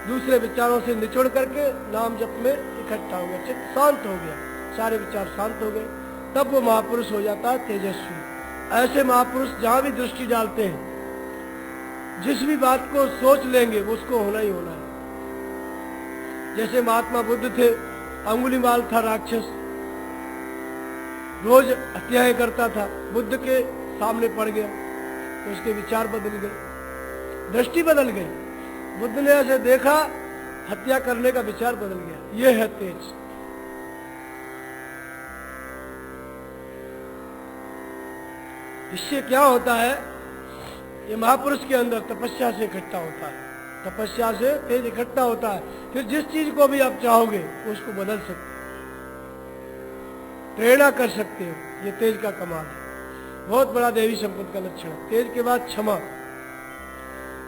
Speaker 1: दूसरे विचारों से निचोड़ करके नाम जप में इकट्ठा हो गया, चित्त शांत हो गया, सारे विचार शांत हो गए, तब वो महापुरुष हो जाता है तेजस्वी। ऐसे महापुरुष जहां भी दृष्टि डालते हैं, जिस भी बात को सोच लेंगे वो उसको होना ही होना है। जैसे महात्मा बुद्ध थे, अंगुलीमाल था राक्षस, रोज हत्याएं करता था, बुद्ध के सामने पड़ गया तो उसके विचार बदल गए, दृष्टि बदल गई। बुद्ध ने ऐसे देखा, हत्या करने का विचार बदल गया। यह है तेज। इससे क्या होता है? ये महापुरुष के अंदर तपस्या से इकट्ठा होता है, तपस्या से तेज इकट्ठा होता है। फिर जिस चीज को भी आप चाहोगे उसको बदल सकते हो, प्रेरणा कर सकते हो। ये तेज का कमाल है, बहुत बड़ा देवी संपत्ति का लक्षण है। तेज के बाद क्षमा।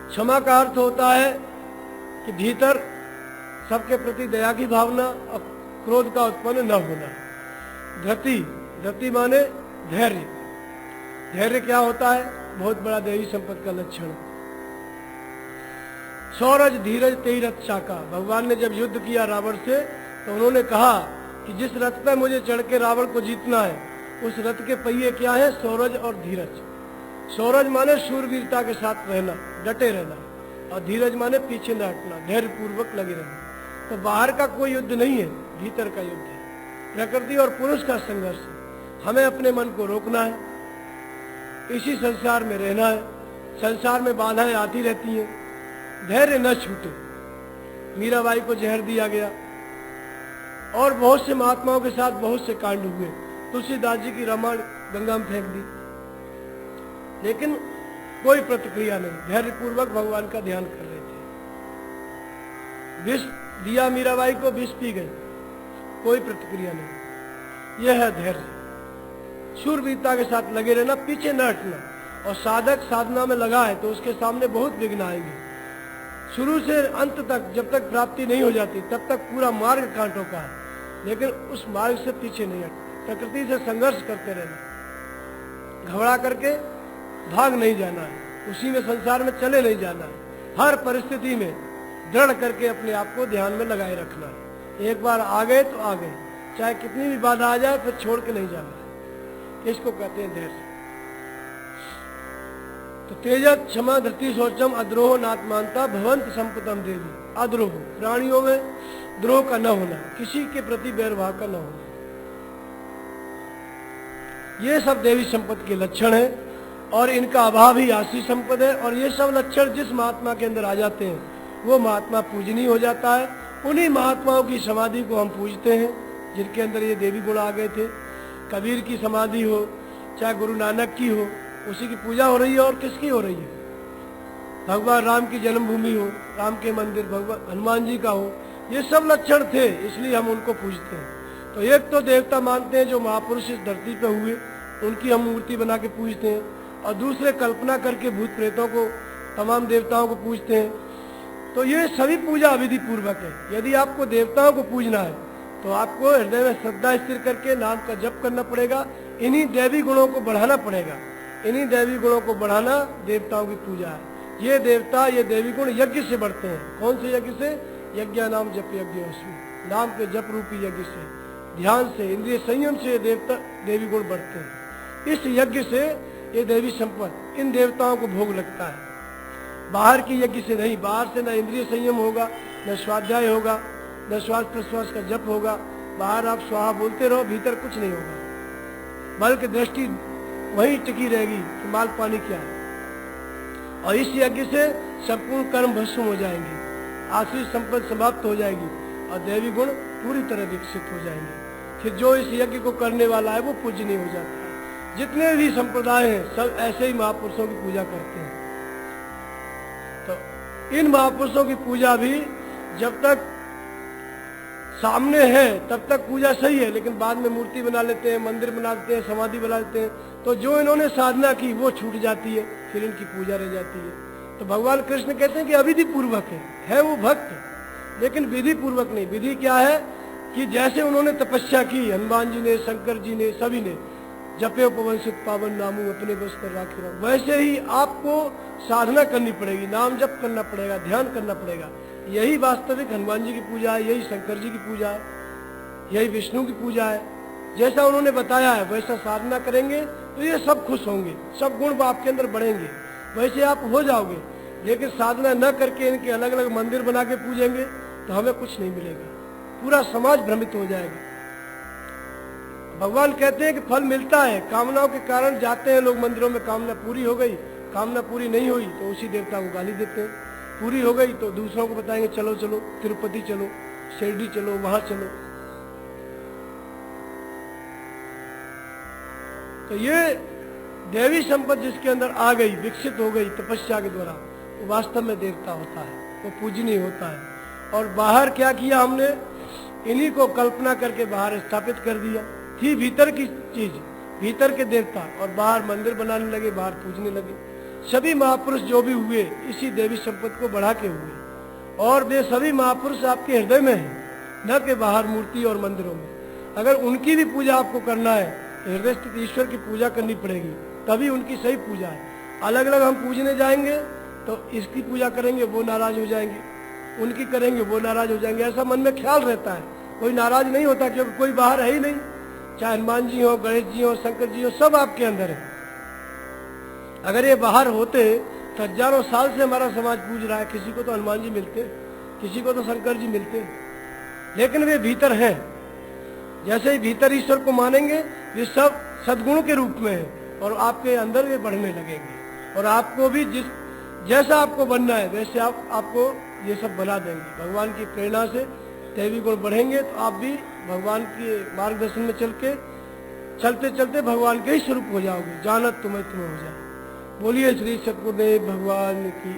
Speaker 1: क्षमा का अर्थ होता है कि भीतर सबके प्रति दया की भावना और क्रोध का उत्पन्न न होना। धृति, धृति माने धैर्य। धैर्य क्या होता है? बहुत बड़ा देवी संपत्ति का लक्षण है। सौरज धीरज तेई रथ चाका। भगवान ने जब युद्ध किया रावण से, तो उन्होंने कहा कि जिस रथ पर मुझे चढ़ के रावण को जीतना है, उस रथ के पहिए क्या है? सौरज और धीरज। सौरज माने शूरवीरता के साथ रहना, डटे रहना, और धीरज माने पीछे न हटना, धैर्य पूर्वक लगे रहना। तो बाहर का कोई युद्ध नहीं है, भीतर का युद्ध है, प्रकृति और पुरुष का संघर्ष है। हमें अपने मन को रोकना है, इसी संसार में रहना है। संसार में बाधाएं आती रहती हैं, धैर्य न छूटे। मीराबाई को जहर दिया गया, और बहुत से महात्माओं के साथ बहुत से कांड हुए। तुलसीदास जी की रामायण गंगा में फेंक दी, लेकिन कोई प्रतिक्रिया नहीं, धैर्य पूर्वक भगवान का ध्यान कर रहे थे। विष दिया मीराबाई को, विष पी गई, कोई प्रतिक्रिया नहीं। यह है धैर्य। शूरवीरता के साथ लगे रहना, पीछे न हटना। और साधक साधना में लगा है तो उसके सामने बहुत विघ्न आएंगे। शुरू से अंत तक जब तक प्राप्ति नहीं हो जाती तब तक पूरा मार्ग कांटों का है, लेकिन उस मार्ग से पीछे नहीं हटना। प्रकृति से संघर्ष करते रहना, घबरा करके भाग नहीं जाना है, उसी में संसार में चले नहीं जाना है। हर परिस्थिति में दृढ़ करके अपने आप को ध्यान में लगाए रखना है। एक बार आ गए तो आ गए, चाहे कितनी भी बाधा आ जाए, फिर छोड़ के नहीं जाना है। इसको कहते हैं धैर्य। तो तेजत क्षमा धृति शौचम अद्रोह नात्मानता भवंत संपतम देवी। अद्रोह, प्राणियों में द्रोह का न होना, किसी के प्रति बैरभाव का न होना, ये सब देवी संपत्ति के लक्षण है। और इनका अभाव ही आशी संपद है। और ये सब लक्षण जिस महात्मा के अंदर आ जाते हैं वो महात्मा पूजनीय हो जाता है। उन्हीं महात्माओं की समाधि को हम पूजते हैं जिनके अंदर ये देवी गुण आ गए थे। कबीर की समाधि हो चाहे गुरु नानक की हो, उसी की पूजा हो रही है। और किसकी हो रही है? भगवान राम की जन्मभूमि हो, राम के मंदिर, भगवान हनुमान जी का हो, ये सब लक्षण थे, इसलिए हम उनको पूजते हैं। तो एक तो देवता मानते हैं जो महापुरुष इस धरती पे हुए, उनकी हम मूर्ति बना के पूजते हैं। और दूसरे कल्पना करके भूत प्रेतों को, तमाम देवताओं को पूजते हैं। तो ये सभी पूजा अविधि पूर्वक है। यदि आपको देवताओं को पूजना है तो आपको हृदय में श्रद्धा स्थिर करके नाम का जप करना पड़ेगा। इन्हीं दैवी गुणों को बढ़ाना पड़ेगा। इन्हीं दैवी गुणों को बढ़ाना देवताओं की पूजा है। ये देवता, ये देवी गुण यज्ञ से बढ़ते हैं। कौन से यज्ञ से? यज्ञ नाम जप यज्ञ अस्मि, नाम के जप रूपी यज्ञ से, ध्यान से, इंद्रिय संयम से देवता देवी गुण बढ़ते हैं। इस यज्ञ से ये देवी संपत्ति इन देवताओं को भोग लगता है। बाहर की यज्ञ से नहीं। बाहर से न इंद्रिय संयम होगा, न स्वाध्याय होगा, न श्वास प्रश्वास का जप होगा। बाहर आप स्वाहा बोलते रहो, भीतर कुछ नहीं होगा, बल्कि दृष्टि वहीं टिकी रहेगी कि माल पानी क्या है। और इस यज्ञ से संपूर्ण कर्म भस्म हो जाएंगे, आसुरी संपत्ति समाप्त हो जाएगी और देवी गुण पूरी तरह विकसित हो जाएंगे। फिर जो इस यज्ञ को करने वाला है वो पूजनीय हो जाता है। जितने भी संप्रदाय हैं सब ऐसे ही महापुरुषों की पूजा करते हैं। तो इन महापुरुषों की पूजा भी जब तक सामने है तब तक पूजा सही है, लेकिन बाद में मूर्ति बना लेते हैं, मंदिर बना लेते हैं, समाधि बना लेते हैं, तो जो इन्होंने साधना की वो छूट जाती है, फिर इनकी पूजा रह जाती है। तो भगवान कृष्ण कहते हैं कि अविधि पूर्वक है वो भक्त, लेकिन विधि पूर्वक नहीं। विधि क्या है कि जैसे उन्होंने तपस्या की, हनुमान जी ने, शंकर जी ने, सभी ने, जपे उपवंशित पावन नामू अपने बस कर राखे राम, वैसे ही आपको साधना करनी पड़ेगी, नाम जप करना पड़ेगा, ध्यान करना पड़ेगा। यही वास्तविक हनुमान जी की पूजा है, यही शंकर जी की पूजा है, यही विष्णु की पूजा है। जैसा उन्होंने बताया है वैसा साधना करेंगे तो ये सब खुश होंगे, सब गुण आपके अंदर बढ़ेंगे, वैसे आप हो जाओगे। लेकिन साधना न करके इनके अलग अलग मंदिर बना के पूजेंगे तो हमें कुछ नहीं मिलेगा, पूरा समाज भ्रमित हो जाएगा। भगवान कहते हैं कि फल मिलता है, कामनाओं के कारण जाते हैं लोग मंदिरों में, कामना पूरी हो गई, कामना पूरी नहीं हुई तो उसी देवता को गाली देते हैं, पूरी हो गई तो दूसरों को बताएंगे चलो चलो तिरुपति चलो, शिरडी चलो, वहां चलो। तो ये देवी संपत्ति जिसके अंदर आ गई, विकसित हो गई तपस्या के द्वारा, वो वास्तव में देवता होता है, वो पूजनीय होता है। और बाहर क्या किया हमने? इन्हीं को कल्पना करके बाहर स्थापित कर दिया। थी भीतर की चीज, भीतर के देवता, और बाहर मंदिर बनाने लगे, बाहर पूजने लगे। सभी महापुरुष जो भी हुए इसी देवी संपत्ति को बढ़ा के हुए, और वे सभी महापुरुष आपके हृदय में हैं, न कि बाहर मूर्ति और मंदिरों में। अगर उनकी भी पूजा आपको करना है तो हृदय स्थित ईश्वर की पूजा करनी पड़ेगी, तभी उनकी सही पूजा है। अलग अलग हम पूजने जाएंगे तो इसकी पूजा करेंगे वो नाराज हो जाएंगे, उनकी करेंगे वो नाराज हो जाएंगे, ऐसा मन में ख्याल रहता है। कोई नाराज नहीं होता क्योंकि कोई बाहर है ही नहीं, चाहे हनुमान जी हो, गणेश जी हो, शंकर जी हो, सब आपके अंदर है। अगर ये बाहर होते तो हजारों साल से हमारा समाज पूज रहा है, किसी को तो हनुमान जी मिलते, किसी को तो शंकर जी मिलते, लेकिन वे भीतर हैं। जैसे ही भीतर ईश्वर को मानेंगे वे सब सद्गुण के रूप में है, और आपके अंदर वे बढ़ने लगेंगे, और आपको भी जैसा आपको बनना है वैसे आपको ये सब बना देंगे। भगवान की प्रेरणा से दैवी गुण बढ़ेंगे तो आप भी भगवान के मार्गदर्शन में चलते चलते भगवान के ही स्वरूप हो जाओगे, जानत तुम्हें हो जाए। बोलिए श्री सतगुरुदेव भगवान की।